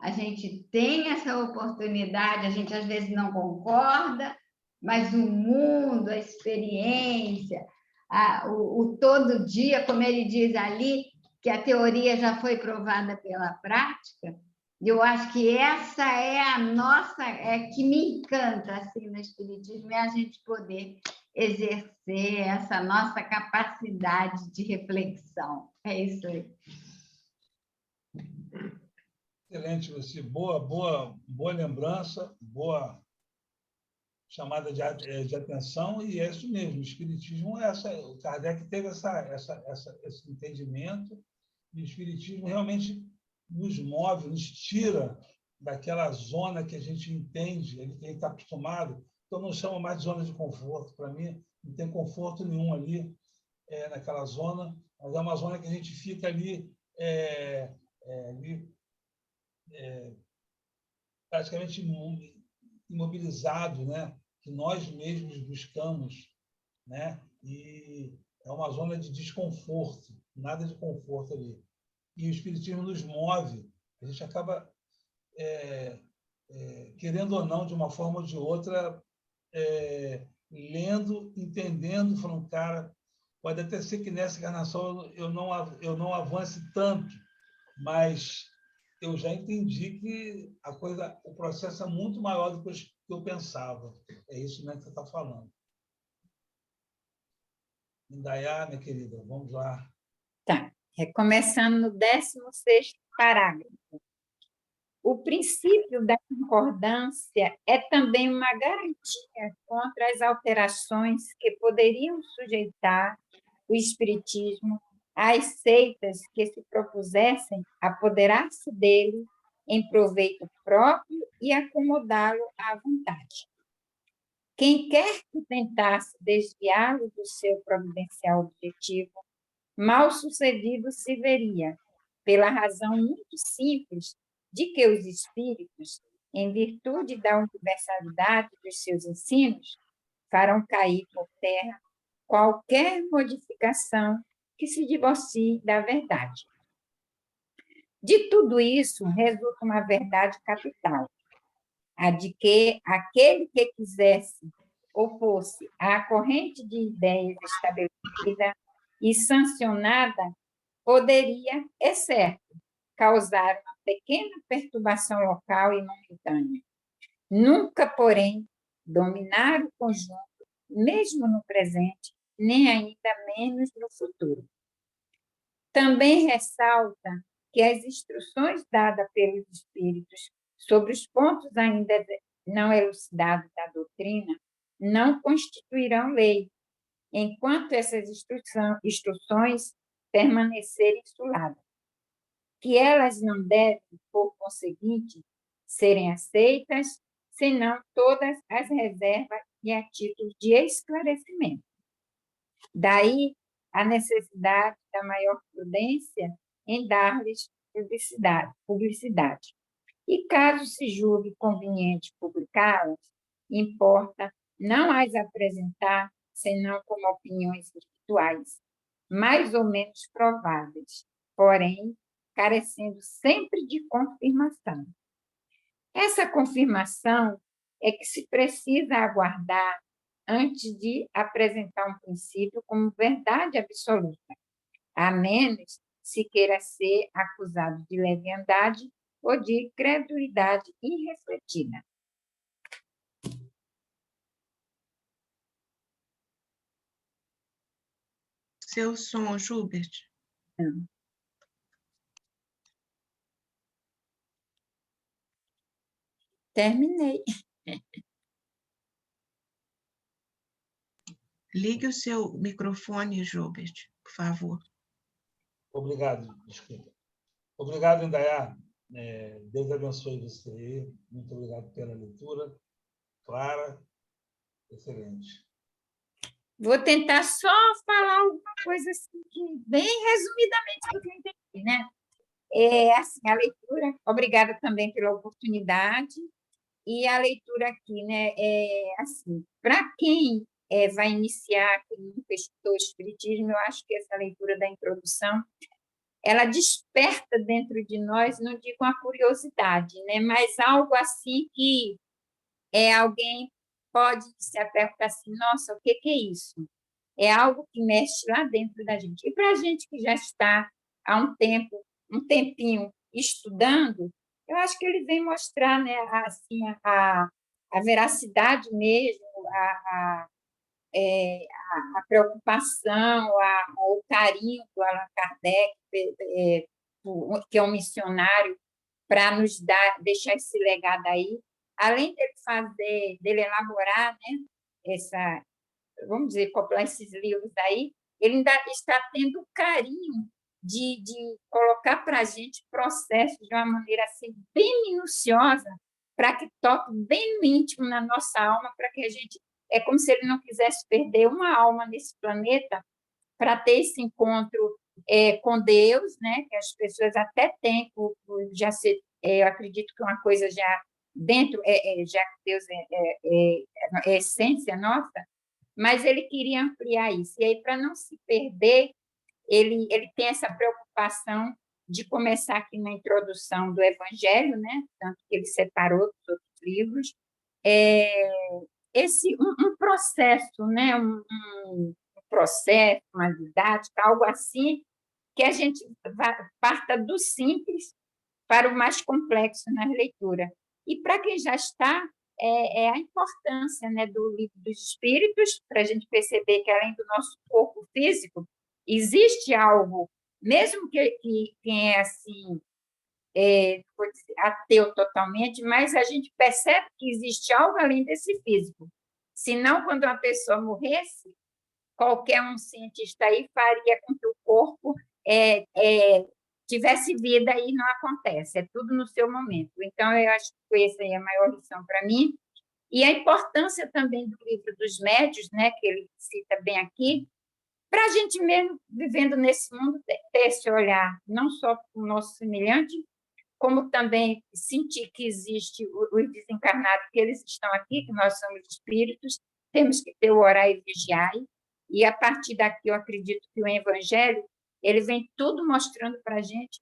a gente tem essa oportunidade, a gente às vezes não concorda, mas o mundo, a experiência, o todo dia, como ele diz ali, que a teoria já foi provada pela prática, eu acho que essa é a nossa, que me encanta assim, no Espiritismo, é a gente poder exercer essa nossa capacidade de reflexão. É isso aí. Excelente, Luci. Boa lembrança, boa chamada de atenção, e é isso mesmo. O Espiritismo o Kardec teve esse entendimento, e o Espiritismo realmente nos move, nos tira daquela zona que a gente entende, ele está acostumado. Então, não chamo mais de zona de conforto. Para mim, não tem conforto nenhum ali, naquela zona, mas é uma zona que a gente fica ali, praticamente imobilizado, né? Que nós mesmos buscamos, né? E é uma zona de desconforto, nada de conforto ali. E o Espiritismo nos move, a gente acaba, querendo ou não, de uma forma ou de outra, lendo, entendendo, falando, cara, pode até ser que nessa encarnação eu não avance tanto, mas eu já entendi que o processo é muito maior do que eu pensava. É isso, né, que você está falando. Indaiá, minha querida, vamos lá. Tá. Recomeçando no 16º parágrafo. O princípio da concordância é também uma garantia contra as alterações que poderiam sujeitar o Espiritismo às seitas que se propusessem apoderar-se dele em proveito próprio e acomodá-lo à vontade. Quem quer que tentasse desviá-lo do seu providencial objetivo, mal sucedido se veria, pela razão muito simples de que os espíritos, em virtude da universalidade dos seus ensinos, farão cair por terra qualquer modificação que se divorcie da verdade. De tudo isso resulta uma verdade capital, a de que aquele que quisesse opor-se à corrente de ideias estabelecida e sancionada poderia, é certo, causar uma pequena perturbação local e momentânea. Nunca, porém, dominar o conjunto, mesmo no presente, nem ainda menos no futuro. Também ressalta que as instruções dadas pelos espíritos sobre os pontos ainda não elucidados da doutrina não constituirão lei, enquanto essas instruções permanecerem insuladas, que elas não devem, por conseguinte, serem aceitas, senão todas as reservas e a título de esclarecimento. Daí a necessidade da maior prudência em dar-lhes publicidade. E caso se julgue conveniente publicá-las, importa não as apresentar senão como opiniões espirituais, mais ou menos prováveis, porém carecendo sempre de confirmação. Essa confirmação é que se precisa aguardar antes de apresentar um princípio como verdade absoluta, a menos se queira ser acusado de leviandade ou de credulidade irrefletida. Seu som, Jubert. Terminei. Ligue o seu microfone, Jubert, por favor. Obrigado, desculpa. Obrigado, Indaiá. Deus abençoe você. Muito obrigado pela leitura. Clara, excelente. Vou tentar só falar alguma coisa assim, bem resumidamente do que eu entendi, né? Assim, a leitura, obrigada também pela oportunidade, e a leitura aqui, né, assim, para quem vai iniciar, quem nunca estudou Espiritismo, eu acho que essa leitura da introdução ela desperta dentro de nós, não digo uma curiosidade, né? Mas algo assim que alguém pode se perguntar assim, nossa, o que é isso? É algo que mexe lá dentro da gente. E para a gente que já está há um tempinho estudando, eu acho que ele vem mostrar, né, assim, a veracidade mesmo, a preocupação, o carinho do Allan Kardec, que é um missionário, para nos deixar esse legado aí. Além dele elaborar, né, vamos dizer, copiar esses livros aí, ele ainda está tendo o carinho de colocar para a gente processos de uma maneira assim, bem minuciosa, para que toque bem no íntimo na nossa alma, para que a gente... É como se ele não quisesse perder uma alma nesse planeta para ter esse encontro com Deus, né? Que as pessoas até têm, já ser, eu acredito que uma coisa já dentro, já que Deus é essência nossa, mas ele queria ampliar isso. E aí, para não se perder, ele tem essa preocupação de começar aqui na introdução do Evangelho, né? Tanto que ele separou dos outros livros, um processo, né? Um processo, uma didática, algo assim, que a gente parta do simples para o mais complexo na leitura. E para quem já está, a importância, né, do Livro dos Espíritos, para a gente perceber que, além do nosso corpo físico, existe algo, mesmo que quem é assim, vou dizer, ateu totalmente, mas a gente percebe que existe algo além desse físico. Senão, quando uma pessoa morresse, qualquer um cientista aí faria com que o corpo tivesse vida e não acontece, é tudo no seu momento. Então, eu acho que foi essa aí a maior lição para mim. E a importância também do Livro dos Médiuns, né, que ele cita bem aqui, para a gente mesmo, vivendo nesse mundo, ter esse olhar, não só para o nosso semelhante, como também sentir que existe os desencarnados, que eles estão aqui, que nós somos espíritos, temos que ter o orar e vigiar. E, a partir daqui, eu acredito que o Evangelho ele vem tudo mostrando para a gente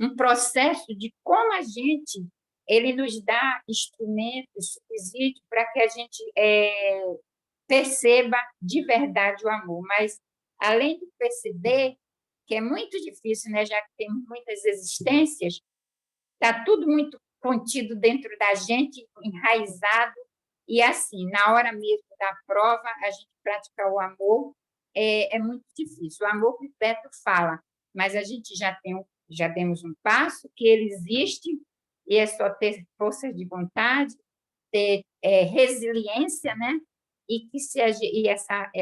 um processo de como a gente, ele nos dá instrumentos, subsídios, para que a gente perceba de verdade o amor. Mas, além de perceber, que é muito difícil, né, já que temos muitas existências, está tudo muito contido dentro da gente, enraizado, e assim, na hora mesmo da prova, a gente praticar o amor é muito difícil. O amor que o Beto fala, mas a gente já temos um passo, que ele existe, e é só ter força de vontade, ter resiliência, né? E essa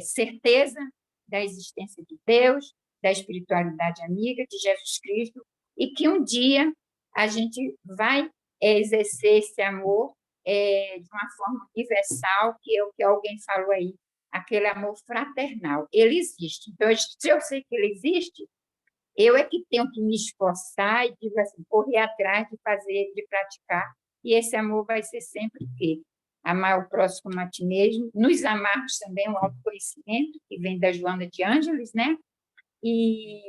certeza da existência de Deus, da espiritualidade amiga, de Jesus Cristo, e que um dia a gente vai exercer esse amor de uma forma universal, que é o que alguém falou aí, aquele amor fraternal. Ele existe. Então, se eu sei que ele existe, eu é que tenho que me esforçar e digo assim, correr atrás de fazer, de praticar, e esse amor vai ser sempre o quê? Amar o próximo como a ti mesmo, nos amarmos também o autoconhecimento, que vem da Joana de Ângeles, né? E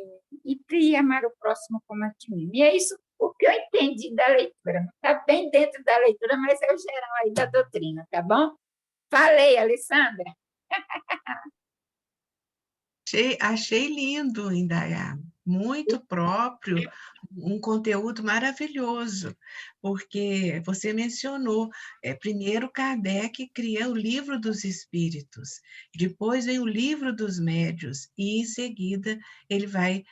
amar o próximo como a ti mesmo. E é isso o que eu entendi da leitura. Não está bem dentro da leitura, mas é o geral aí da doutrina, tá bom? Falei, Alessandra. Achei lindo, Indaiá, muito próprio, um conteúdo maravilhoso, porque você mencionou, primeiro Kardec cria o Livro dos Espíritos, depois vem o Livro dos Médiuns, e em seguida ele vai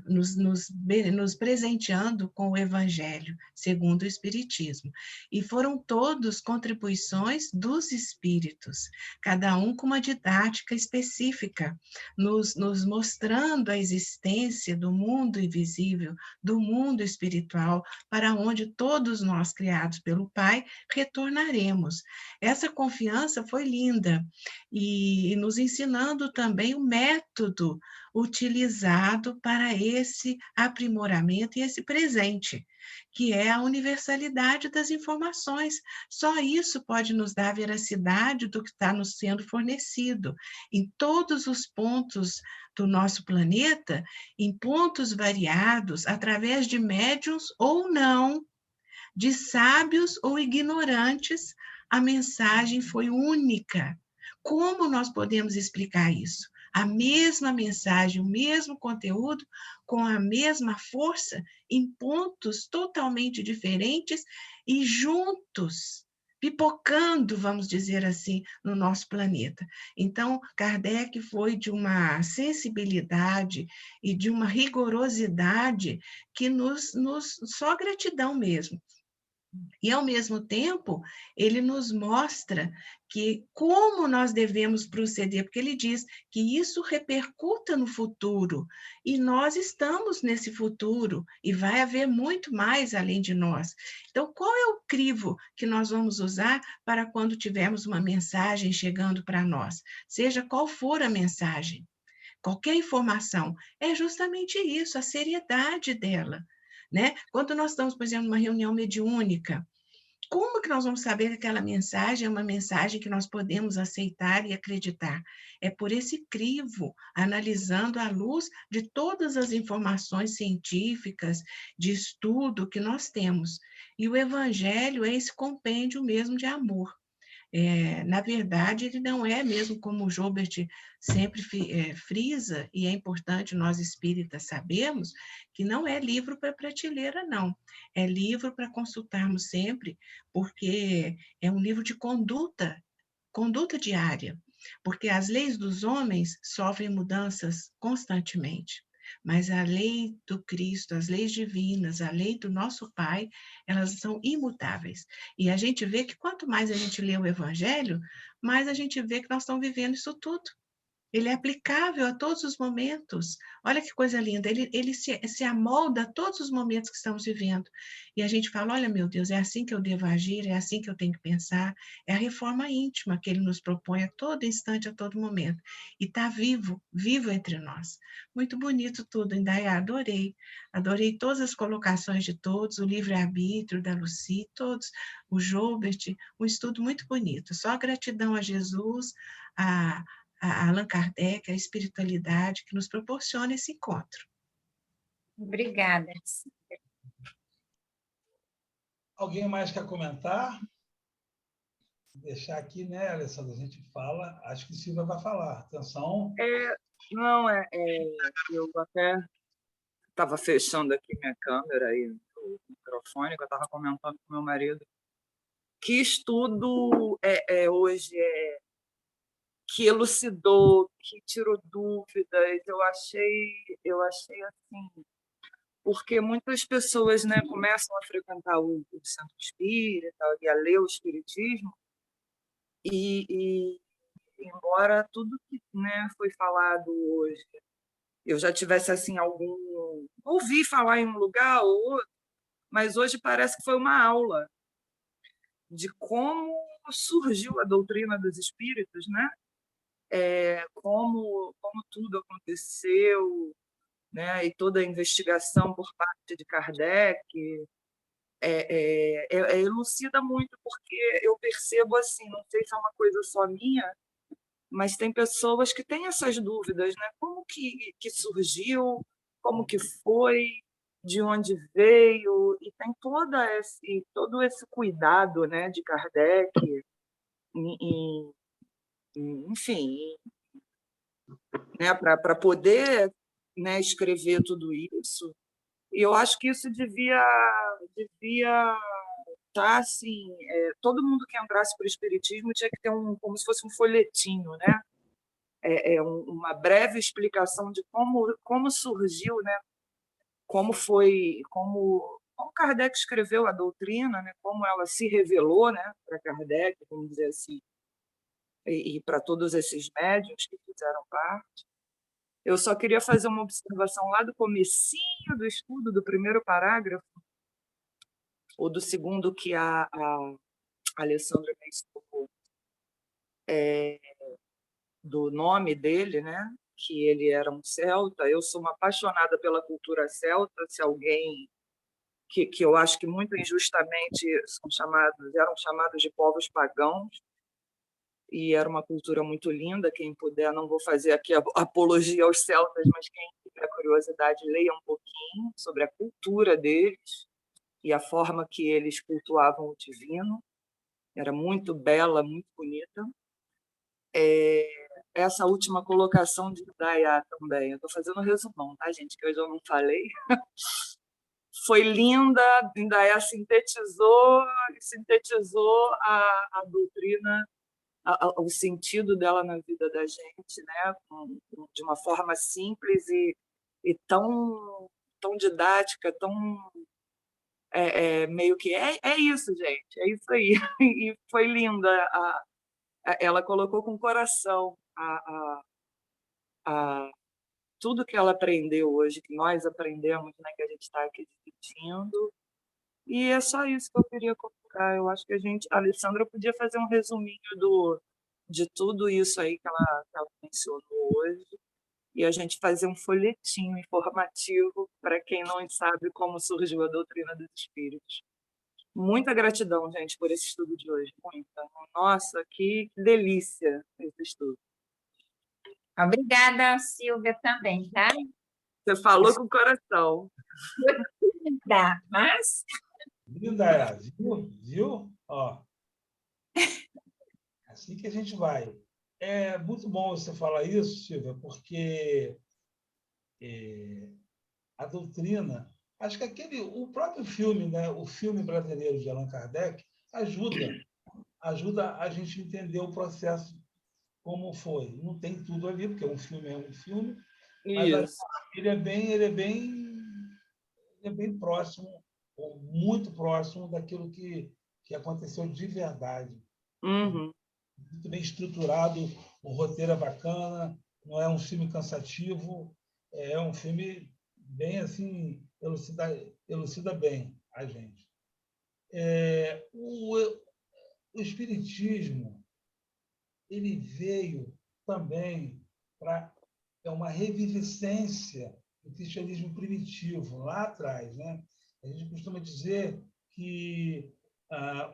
nos presenteando com o Evangelho, segundo o Espiritismo. E foram todos contribuições dos espíritos, cada um com uma didática específica, nos mostrando a existência do mundo invisível, do mundo espiritual, para onde todos nós, criados pelo Pai, retornaremos. Essa confiança foi linda, e nos ensinando também o método utilizado para esse aprimoramento e esse presente, que é a universalidade das informações. Só isso pode nos dar veracidade do que está nos sendo fornecido. Em todos os pontos do nosso planeta, em pontos variados, através de médiuns ou não, de sábios ou ignorantes, a mensagem foi única. Como nós podemos explicar isso? A mesma mensagem, o mesmo conteúdo, com a mesma força, em pontos totalmente diferentes e juntos, pipocando, vamos dizer assim, no nosso planeta. Então, Kardec foi de uma sensibilidade e de uma rigorosidade que só gratidão mesmo. E, ao mesmo tempo, ele nos mostra que como nós devemos proceder, porque ele diz que isso repercuta no futuro, e nós estamos nesse futuro, e vai haver muito mais além de nós. Então, qual é o crivo que nós vamos usar para quando tivermos uma mensagem chegando para nós? Seja qual for a mensagem, qualquer informação, é justamente isso, a seriedade dela. Né? Quando nós estamos, por exemplo, numa reunião mediúnica, como que nós vamos saber que aquela mensagem é uma mensagem que nós podemos aceitar e acreditar? É por esse crivo, analisando à luz de todas as informações científicas, de estudo que nós temos. E o Evangelho é esse compêndio mesmo de amor. Na verdade, ele não é mesmo como o Joubert sempre frisa, e é importante nós espíritas sabermos, que não é livro para prateleira, não. É livro para consultarmos sempre, porque é um livro de conduta diária, porque as leis dos homens sofrem mudanças constantemente. Mas a lei do Cristo, as leis divinas, a lei do nosso Pai, elas são imutáveis. E a gente vê que quanto mais a gente lê o Evangelho, mais a gente vê que nós estamos vivendo isso tudo. Ele é aplicável a todos os momentos. Olha que coisa linda, ele se amolda a todos os momentos que estamos vivendo. E a gente fala, olha, meu Deus, é assim que eu devo agir, é assim que eu tenho que pensar. É a reforma íntima que ele nos propõe a todo instante, a todo momento. E está vivo entre nós. Muito bonito tudo, Indaiá, adorei. Adorei todas as colocações de todos, o livre-arbítrio da Lucy, todos, o Joubert, um estudo muito bonito. Só gratidão a Jesus, a Allan Kardec, a espiritualidade que nos proporciona esse encontro. Obrigada. Alguém mais quer comentar? Deixar aqui, né, Alessandra? A gente fala. Acho que Silvia vai falar. Atenção. Não, eu até estava fechando aqui minha câmera e o microfone, que eu estava comentando com meu marido. Que estudo hoje que elucidou, que tirou dúvidas. Eu achei assim, porque muitas pessoas, né, começam a frequentar o centro espírita e a ler o espiritismo, e embora tudo que, né, foi falado hoje eu já tivesse assim ouvi falar em um lugar ou outro, mas hoje parece que foi uma aula de como surgiu a doutrina dos espíritos, né? Como tudo aconteceu, né? E toda a investigação por parte de Kardec elucida muito, porque eu percebo assim, não sei se é uma coisa só minha, mas tem pessoas que têm essas dúvidas, né? Como que surgiu, como que foi, de onde veio, e tem todo esse cuidado, né, de Kardec, enfim, né, para poder, né, escrever tudo isso. E eu acho que isso devia estar assim, todo mundo que entrasse para o espiritismo tinha que ter como se fosse um folhetinho, né? Uma breve explicação de como surgiu, né? Como Kardec escreveu a doutrina, né? Como ela se revelou, né, para Kardec, vamos dizer assim, e para todos esses médiuns que fizeram parte. Eu só queria fazer uma observação lá do comecinho do estudo, do primeiro parágrafo, ou do segundo, que a Alessandra mencionou, do nome dele, né? que ele era um celta. Eu sou uma apaixonada pela cultura celta. Se alguém que eu acho que muito injustamente eram chamados de povos pagãos, e era uma cultura muito linda. Quem puder, não vou fazer aqui apologia aos celtas, mas quem tiver curiosidade, leia um pouquinho sobre a cultura deles e a forma que eles cultuavam o divino. Era muito bela, muito bonita. Essa última colocação de Indaiá também, eu estou fazendo um resumão, tá, gente? Que hoje eu não falei. Foi linda, Indaiá sintetizou a doutrina, o sentido dela na vida da gente, né? De uma forma simples e tão didática, tão meio que é isso, gente, é isso aí. E foi linda. Ela colocou com coração tudo que ela aprendeu hoje, que nós aprendemos, né, que a gente está aqui discutindo. E é só isso que eu queria colocar. Eu acho que a Alessandra podia fazer um resuminho de tudo isso aí que ela mencionou hoje, e a gente fazer um folhetinho informativo para quem não sabe como surgiu a doutrina dos espíritos. Muita gratidão, gente, por esse estudo de hoje. Muita. Nossa, que delícia esse estudo. Obrigada, Silvia, também, tá? Você falou com o coração. Dá, mas... Linda, viu? Ó, assim que a gente vai. É muito bom você falar isso, Silvia, porque a doutrina, acho que o próprio filme, né, o filme brasileiro de Allan Kardec, ajuda a gente a entender o processo como foi. Não tem tudo ali, porque um filme é um filme, mas Isso. ele é bem próximo, ou muito próximo daquilo que aconteceu de verdade. Uhum. Muito bem estruturado, o roteiro é bacana, não é um filme cansativo, é um filme bem assim, elucida bem a gente. O Espiritismo, ele veio também para uma reviviscência do cristianismo primitivo, lá atrás. Né? A gente costuma dizer que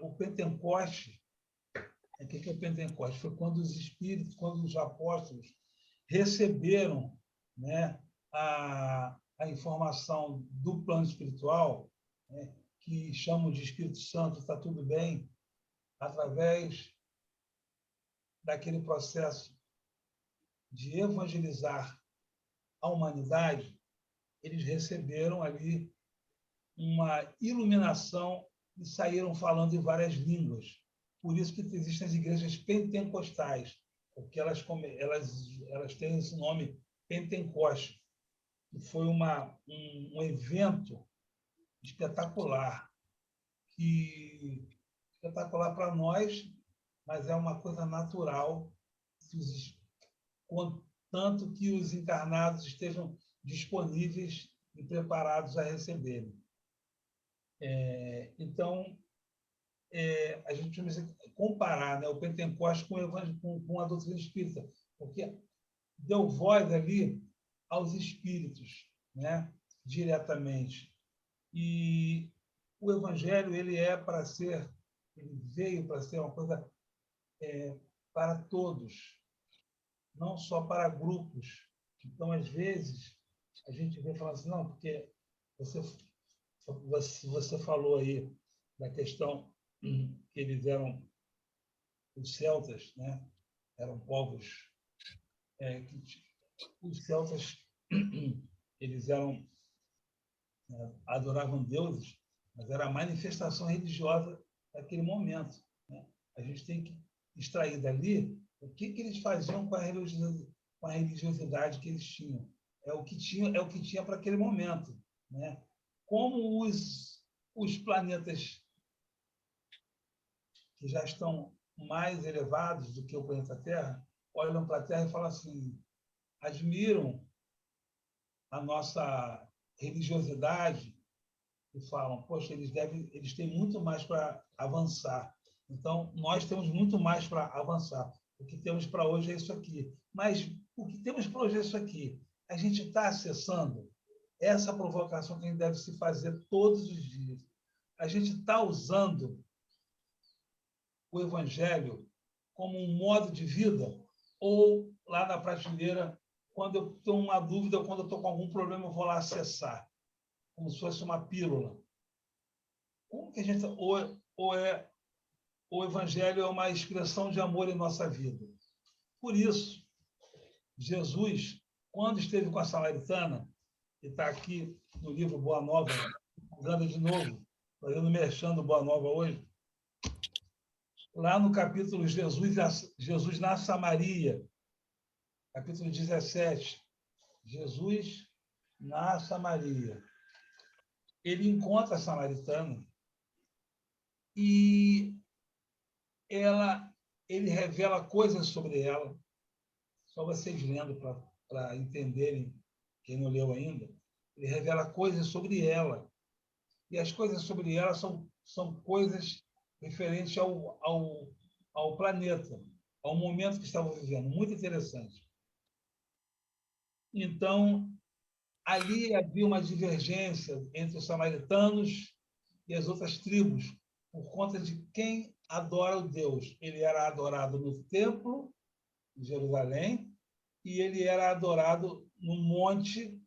o Pentecoste, o que é o Pentecoste? Foi quando os espíritos, quando os apóstolos receberam, né, a informação do plano espiritual, né, que chamam de Espírito Santo, está tudo bem, através daquele processo de evangelizar a humanidade, eles receberam ali uma iluminação e saíram falando em várias línguas. Por isso que existem as igrejas pentecostais, porque elas têm esse nome Pentecoste, que foi um evento espetacular, espetacular para nós, mas é uma coisa natural, contanto que os encarnados estejam disponíveis e preparados a receberem. Então, a gente precisa comparar, né, o Pentecoste com a doutrina espírita, porque deu voz ali aos espíritos, né, diretamente. E o Evangelho ele veio para ser uma coisa para todos, não só para grupos. Então, às vezes, a gente vê falando assim, não, porque você falou aí da questão que eles eram os celtas, né? Eram povos os celtas eles adoravam deuses, mas era a manifestação religiosa daquele momento. Né? A gente tem que extrair dali o que eles faziam com a religiosidade que eles tinham. É o que tinha para aquele momento. Né? Como os planetas que já estão mais elevados do que o planeta Terra olham para a Terra e falam assim, admiram a nossa religiosidade e falam, poxa, eles têm muito mais para avançar. Então, nós temos muito mais para avançar, O que temos para hoje é isso aqui. Mas o que temos para hoje é isso aqui. A gente está acessando essa provocação que a gente deve se fazer todos os dias. A gente está usando o Evangelho como um modo de vida, ou lá na prateleira, quando eu tenho uma dúvida, quando eu estou com algum problema, eu vou lá acessar, como se fosse uma pílula. Como que a gente... O Evangelho é uma expressão de amor em nossa vida. Por isso, Jesus, quando esteve com a samaritana, e está aqui no livro Boa Nova, usando de novo, fazendo merchan do Boa Nova hoje, lá no capítulo Jesus na Samaria, capítulo 17, Jesus na Samaria. Ele encontra a samaritana e ele revela coisas sobre ela. Só vocês lendo para entenderem, quem não leu ainda. Ele revela coisas sobre ela. E as coisas sobre ela são coisas referentes ao planeta, ao momento que estavam vivendo. Muito interessante. Então, ali havia uma divergência entre os samaritanos e as outras tribos, por conta de quem adora o Deus. Ele era adorado no templo, em Jerusalém, e ele era adorado no monte,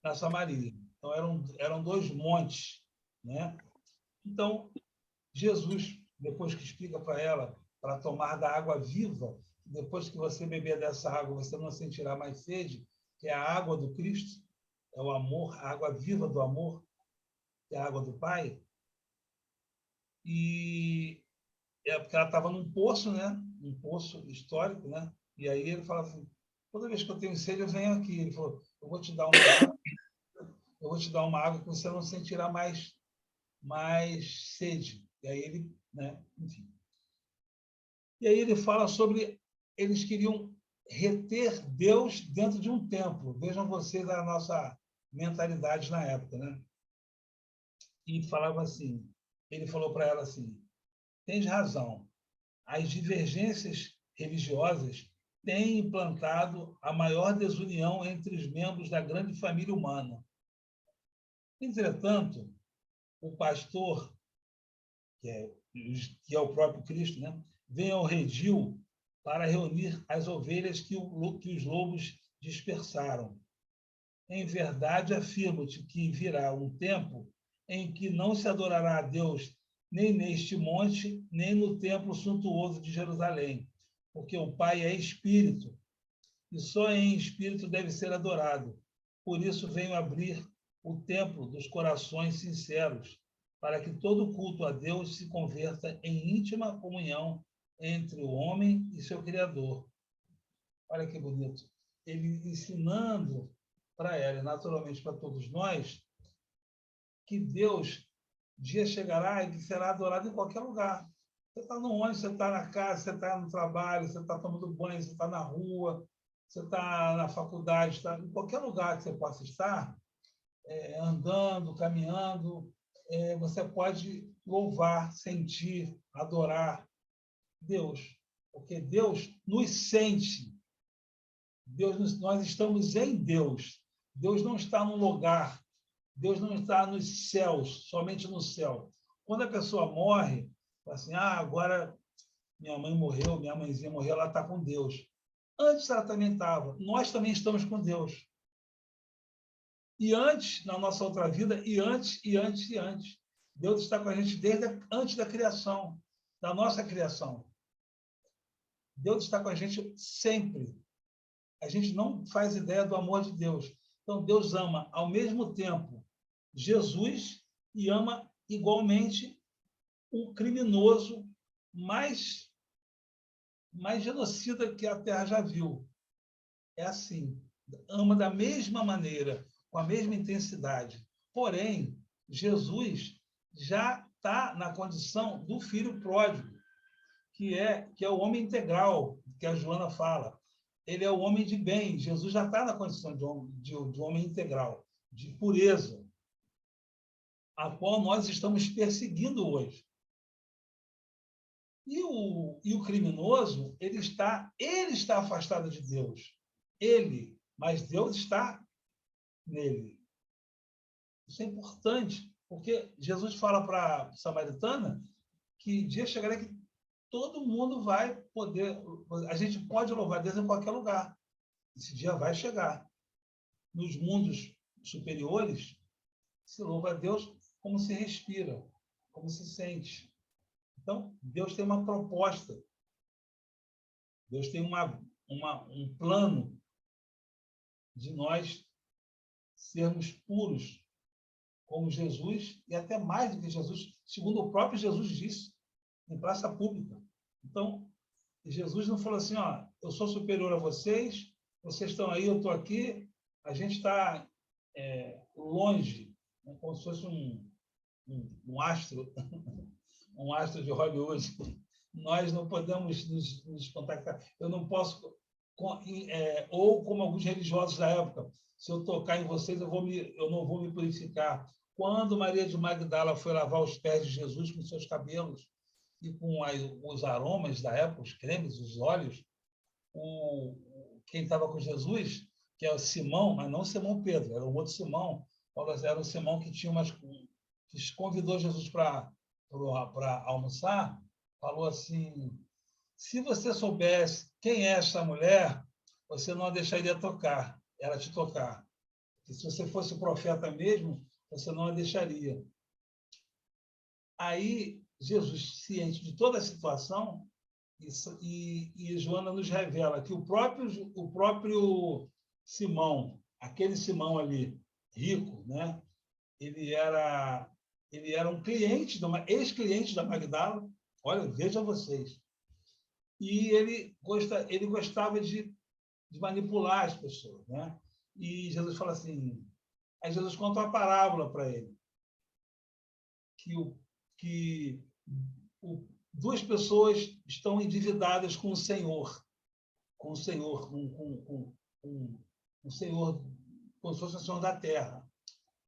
na Samaria. Então, eram dois montes, né? Então, Jesus, depois que explica para ela, para tomar da água viva, depois que você beber dessa água, você não sentirá mais sede, que é a água do Cristo, é o amor, a água viva do amor, que é a água do Pai. E é porque ela estava num poço, né? Um poço histórico, né? E aí ele fala assim, toda vez que eu tenho sede, eu venho aqui. Ele falou, eu vou te dar uma água que você não sentirá mais sede. E aí ele, né? Enfim. E aí ele fala sobre eles queriam reter Deus dentro de um templo. Vejam vocês a nossa mentalidade na época, né? E falava assim, ele falou para ela assim, tens razão, as divergências religiosas têm implantado a maior desunião entre os membros da grande família humana. Entretanto, o pastor, que é o próprio Cristo, né, vem ao redil para reunir as ovelhas que os lobos dispersaram. Em verdade, afirmo-te que virá um tempo em que não se adorará a Deus nem neste monte, nem no templo suntuoso de Jerusalém, porque o Pai é espírito, e só em espírito deve ser adorado. Por isso venho abrir o templo dos corações sinceros, para que todo culto a Deus se converta em íntima comunhão entre o homem e seu Criador. Olha que bonito. Ele ensinando para ela, e naturalmente para todos nós, que Deus dia chegará e que será adorado em qualquer lugar. Você está no ônibus, você está na casa, você está no trabalho, você está tomando banho, você está na rua, você está na faculdade, está em qualquer lugar que você possa estar, andando, caminhando, você pode louvar, sentir, adorar Deus, porque Deus nos sente. Nós estamos em Deus. Deus não está num lugar. Deus não está nos céus, somente no céu. Quando a pessoa morre, fala assim, agora minha mãe morreu, minha mãezinha morreu, ela está com Deus. Antes ela também estava. Nós também estamos com Deus. E antes, na nossa outra vida, e antes. Deus está com a gente desde antes da criação, da nossa criação. Deus está com a gente sempre. A gente não faz ideia do amor de Deus. Então, Deus ama, ao mesmo tempo, Jesus e ama igualmente o criminoso mais genocida que a Terra já viu. É assim. Ama da mesma maneira, com a mesma intensidade. Porém, Jesus já está na condição do filho pródigo, que é o homem integral, que a Joana fala. Ele é o homem de bem. Jesus já está na condição de homem integral, de pureza, a qual nós estamos perseguindo hoje. E o criminoso, ele está afastado de Deus. Ele, mas Deus está nele. Isso é importante, porque Jesus fala para a samaritana que dia chegará que todo mundo vai poder... A gente pode louvar Deus em qualquer lugar. Esse dia vai chegar. Nos mundos superiores, se louva a Deus como se respira, como se sente. Então, Deus tem uma proposta. Deus tem um plano de nós sermos puros como Jesus, e até mais do que Jesus, segundo o próprio Jesus disse, em praça pública. Então, Jesus não falou assim, ó, eu sou superior a vocês, vocês estão aí, eu estou aqui, a gente está longe, né, como se fosse um astro, um astro de Hollywood. Nós não podemos nos contactar. Eu não posso, ou como alguns religiosos da época, se eu tocar em vocês, eu não vou me purificar. Quando Maria de Magdala foi lavar os pés de Jesus com seus cabelos e com os aromas da época, os cremes, os óleos, quem estava com Jesus, que é o Simão, mas não Simão Pedro, era um outro Simão, era um Simão que que convidou Jesus para almoçar, falou assim, se você soubesse quem é essa mulher, você não a deixaria tocar, ela te tocar. E se você fosse o profeta mesmo, você não a deixaria. Aí, Jesus, ciente de toda a situação, e Joana nos revela que o próprio Simão, aquele Simão ali, rico, né? ele era um cliente, ex-cliente da Magdala, olha, vejam vocês. E ele gostava de manipular as pessoas, né? E Jesus fala assim, aí Jesus conta uma parábola para ele, que duas pessoas estão endividadas com o Senhor, com o Senhor, com o Senhor, como se fosse o Senhor da terra.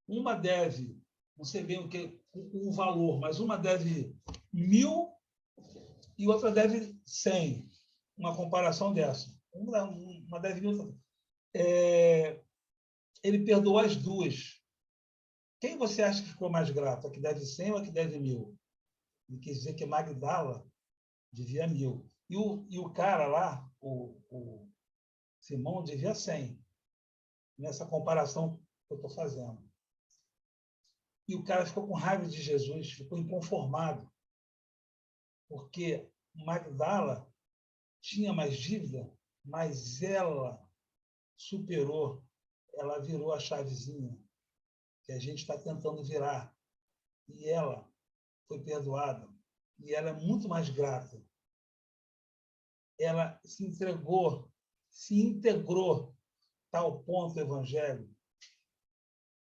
Uma deve, não sei bem o valor, mas uma deve 1.000 e outra deve 100. Uma comparação dessa. Uma deve 1.000. Ele perdoou as duas. Quem você acha que ficou mais grato? A que deve 100 ou a que deve 1.000? Ele quis dizer que Magdala devia 1.000. E o cara lá, o Simão, devia 100. Nessa comparação que eu estou fazendo. E o cara ficou com raiva de Jesus, ficou inconformado, porque Magdala tinha mais dívida, mas ela superou, ela virou a chavezinha que a gente está tentando virar. E ela foi perdoada. E ela é muito mais grata. Ela se entregou, se integrou tal ponto o Evangelho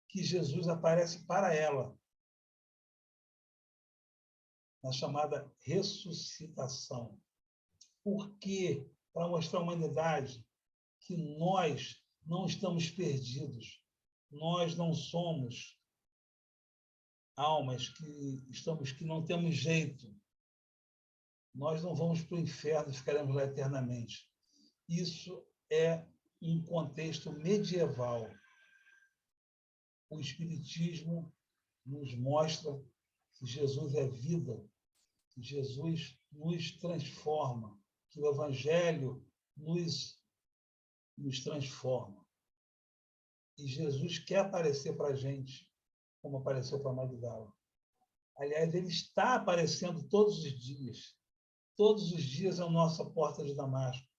que Jesus aparece para ela na chamada ressuscitação. Por quê? Para mostrar à humanidade que nós não estamos perdidos. Nós não somos almas que não temos jeito. Nós não vamos para o inferno e ficaremos lá eternamente. Isso é um contexto medieval. O Espiritismo nos mostra que Jesus é vida, que Jesus nos transforma, que o Evangelho nos transforma. E Jesus quer aparecer para a gente, como apareceu para Magdala. Aliás, ele está aparecendo todos os dias. Todos os dias é a nossa porta de Damasco.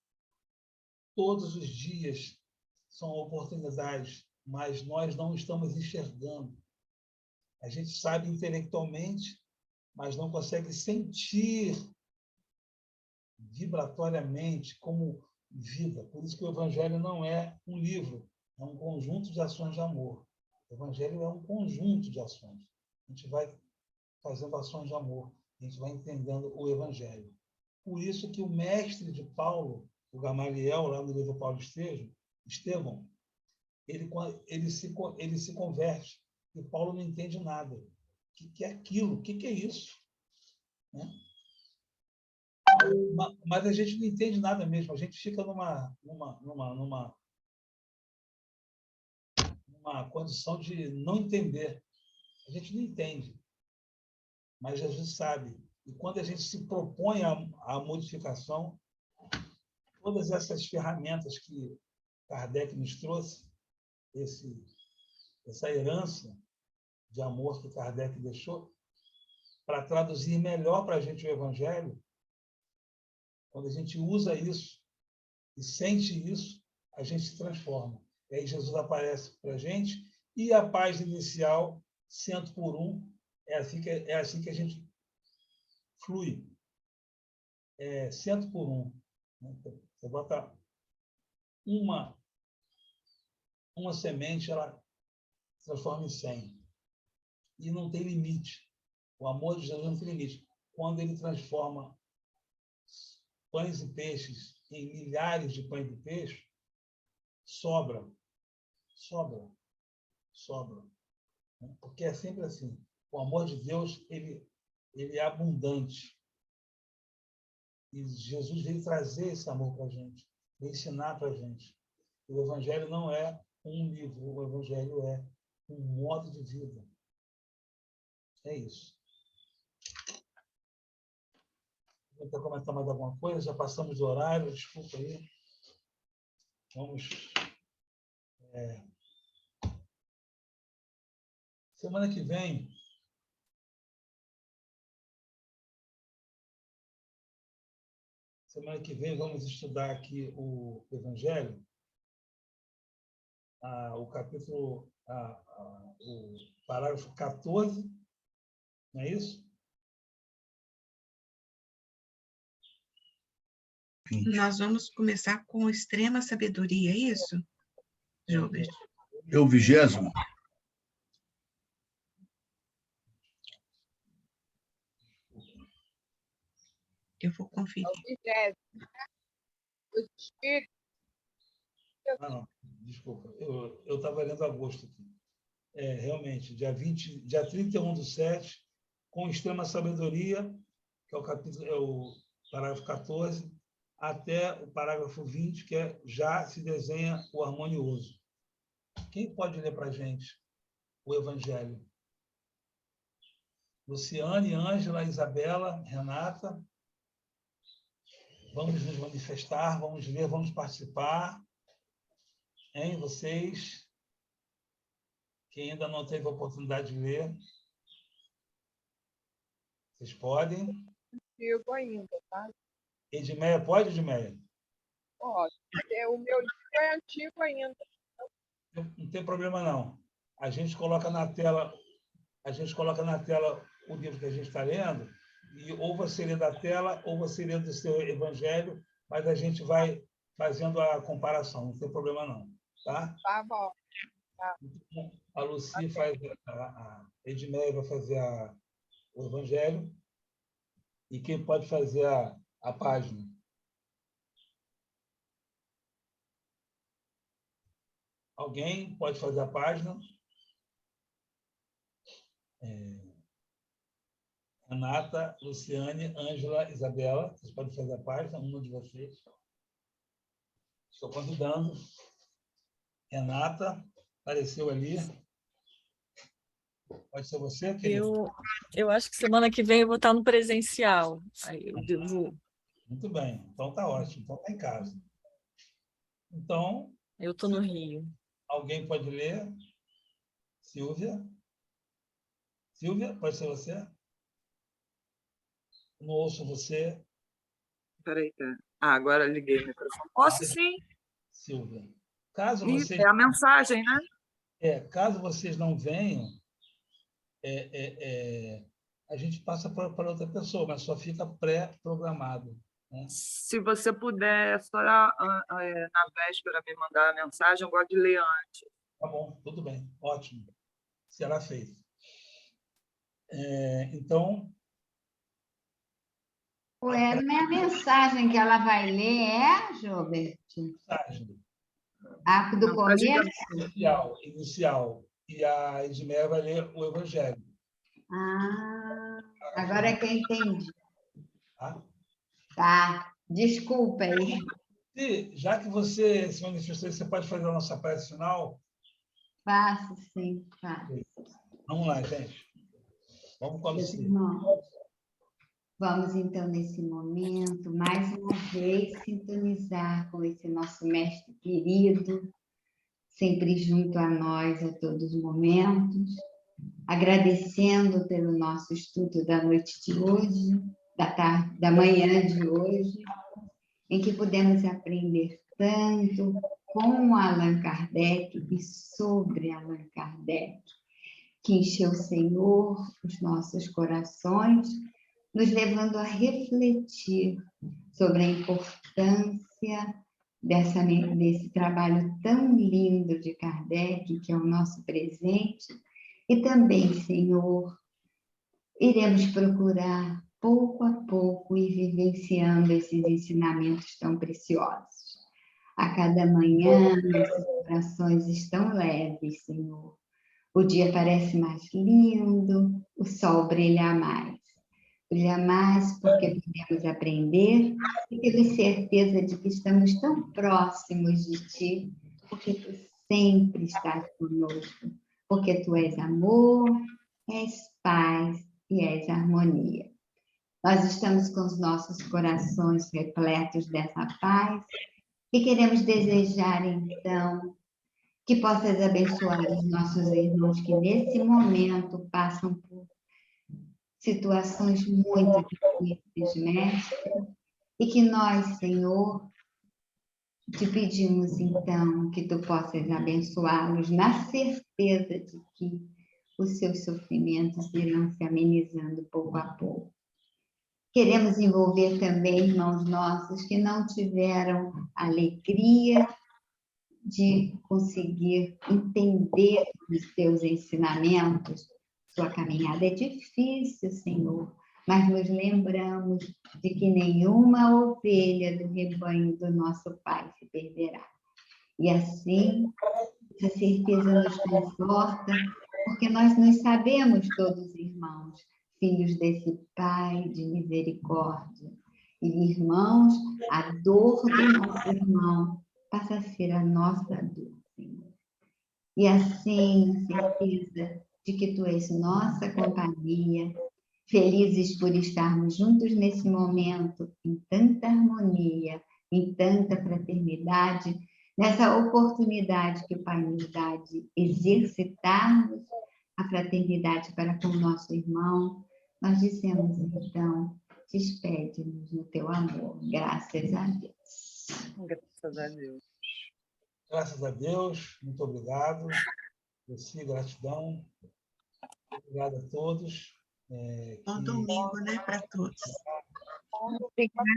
Todos os dias são oportunidades, mas nós não estamos enxergando. A gente sabe intelectualmente, mas não consegue sentir vibratoriamente como vida. Por isso que o Evangelho não é um livro, é um conjunto de ações de amor. O Evangelho é um conjunto de ações. A gente vai fazendo ações de amor, a gente vai entendendo o Evangelho. Por isso que o mestre de Paulo, o Gamaliel, lá no livro Paulo Estevão, ele se converte, e Paulo não entende nada. O que é aquilo? O que é isso? Né? Mas a gente não entende nada mesmo. A gente fica numa condição de não entender. A gente não entende. Mas Jesus sabe. E quando a gente se propõe à modificação, todas essas ferramentas que Kardec nos trouxe, essa herança de amor que Kardec deixou, para traduzir melhor para a gente o Evangelho, quando a gente usa isso e sente isso, a gente se transforma. E aí Jesus aparece para a gente, e a paz inicial, 100 por 1, é assim que a gente flui. 100 por 1. Você bota uma semente, ela se transforma em 100. E não tem limite. O amor de Jesus não tem limite. Quando ele transforma pães e peixes em milhares de pães e peixes, sobra. Porque é sempre assim. O amor de Deus, ele é abundante. E Jesus veio trazer esse amor para a gente, veio ensinar para a gente. O Evangelho não é um livro, o Evangelho é um modo de vida. É isso. Vou tentar comentar mais alguma coisa, já passamos do horário, desculpa aí. Vamos. Semana que vem, vamos estudar aqui o Evangelho, o capítulo, o parágrafo 14, não é isso? Nós vamos começar com extrema sabedoria, é isso, Gilbert? É o 20º. Eu vou conferir. Não, desculpa. Eu estava lendo agosto aqui. Realmente, dia 31/7, com extrema sabedoria, que é o parágrafo 14, até o parágrafo 20, que já se desenha o harmonioso. Quem pode ler para a gente o Evangelho? Luciane, Ângela, Isabela, Renata. Vamos nos manifestar, vamos ler, vamos participar. Hein, vocês? Quem ainda não teve a oportunidade de ler, vocês podem? Digo ainda, tá? Edmeia, pode, Edmeia? Pode. O meu livro é antigo ainda. Não tem problema, não. A gente coloca na tela o livro que a gente está lendo, e ou você lê da tela, ou você lê do seu Evangelho, mas a gente vai fazendo a comparação, não tem problema, não. Tá? Tá bom. Tá. A Lucy faz, a Edmeia vai fazer o Evangelho, e quem pode fazer a página? Alguém pode fazer a página? Renata, Luciane, Ângela, Isabela, vocês podem fazer a página, uma de vocês. Estou convidando. Renata, apareceu ali. Pode ser você, querida? Eu acho que semana que vem eu vou estar no presencial. Aí eu devo... Muito bem, então está ótimo, então está em casa. Então... Eu estou no Rio. Alguém pode ler? Silvia? Silvia, pode ser você? Não ouço você. Peraí, tá. Agora liguei o microfone. Posso sim? Silvia. Caso Isso, vocês... é a mensagem, né? Caso vocês não venham, a gente passa para outra pessoa, mas só fica pré-programado. Né? Se você puder, só na véspera me mandar a mensagem, eu gosto de ler antes. Tá bom, tudo bem, ótimo. Será feito. Então... Não é a mensagem que ela vai ler, Gilbert? Mensagem. A do começo? Inicial. E a Edmeia vai ler o Evangelho. Agora é que eu entendi. Tá? Tá, desculpa aí. E, já que você se manifestou, você pode fazer a nossa prece final? Faço, sim, faço. Vamos lá, gente. Vamos com a Meus Lucília. irmãos, vamos então, nesse momento, mais uma vez, sintonizar com esse nosso mestre querido, sempre junto a nós a todos os momentos, agradecendo pelo nosso estudo da noite de hoje, da manhã de hoje, em que pudemos aprender tanto com Allan Kardec e sobre Allan Kardec, que encheu, Senhor, os nossos corações, nos levando a refletir sobre a importância desse trabalho tão lindo de Kardec, que é o nosso presente, e também, Senhor, iremos procurar, pouco a pouco, ir vivenciando esses ensinamentos tão preciosos. A cada manhã, nossos corações estão leves, Senhor. O dia parece mais lindo, o sol brilha mais. Brilha mais porque podemos aprender e temos certeza de que estamos tão próximos de Ti, porque Tu sempre estás conosco, porque Tu és amor, és paz e és harmonia. Nós estamos com os nossos corações repletos dessa paz e queremos desejar, então, que possas abençoar os nossos irmãos que nesse momento passam por situações muito difíceis, Mestre, e que nós, Senhor, te pedimos então que tu possas abençoá-los na certeza de que os seus sofrimentos irão se amenizando pouco a pouco. Queremos envolver também irmãos nossos que não tiveram alegria de conseguir entender os teus ensinamentos. Sua caminhada é difícil, Senhor, mas nos lembramos de que nenhuma ovelha do rebanho do nosso Pai se perderá. E assim, essa certeza nos conforta, porque nós nos sabemos todos irmãos, filhos desse Pai de misericórdia. E, irmãos, a dor do nosso irmão passa a ser a nossa dor, Senhor. E assim, certeza de que Tu és nossa companhia, felizes por estarmos juntos nesse momento, em tanta harmonia, em tanta fraternidade, nessa oportunidade que o Pai nos dá de exercitarmos a fraternidade para com o nosso irmão, nós dissemos então, despede-nos no Teu amor, graças a Deus. Graças a Deus. Graças a Deus, muito obrigado. Luci, gratidão. Obrigado a todos. Bom domingo, né, para todos. Obrigada.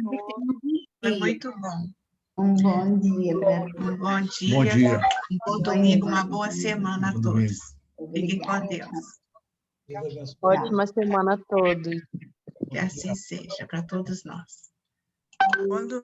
Foi muito bom. Um bom dia para todos. Um bom dia. Bom dia. Um bom domingo, uma boa semana a Bom domingo. todos. Fiquem com Deus. Deus abençoe. Ótima semana a todos. Que assim seja para todos nós. Quando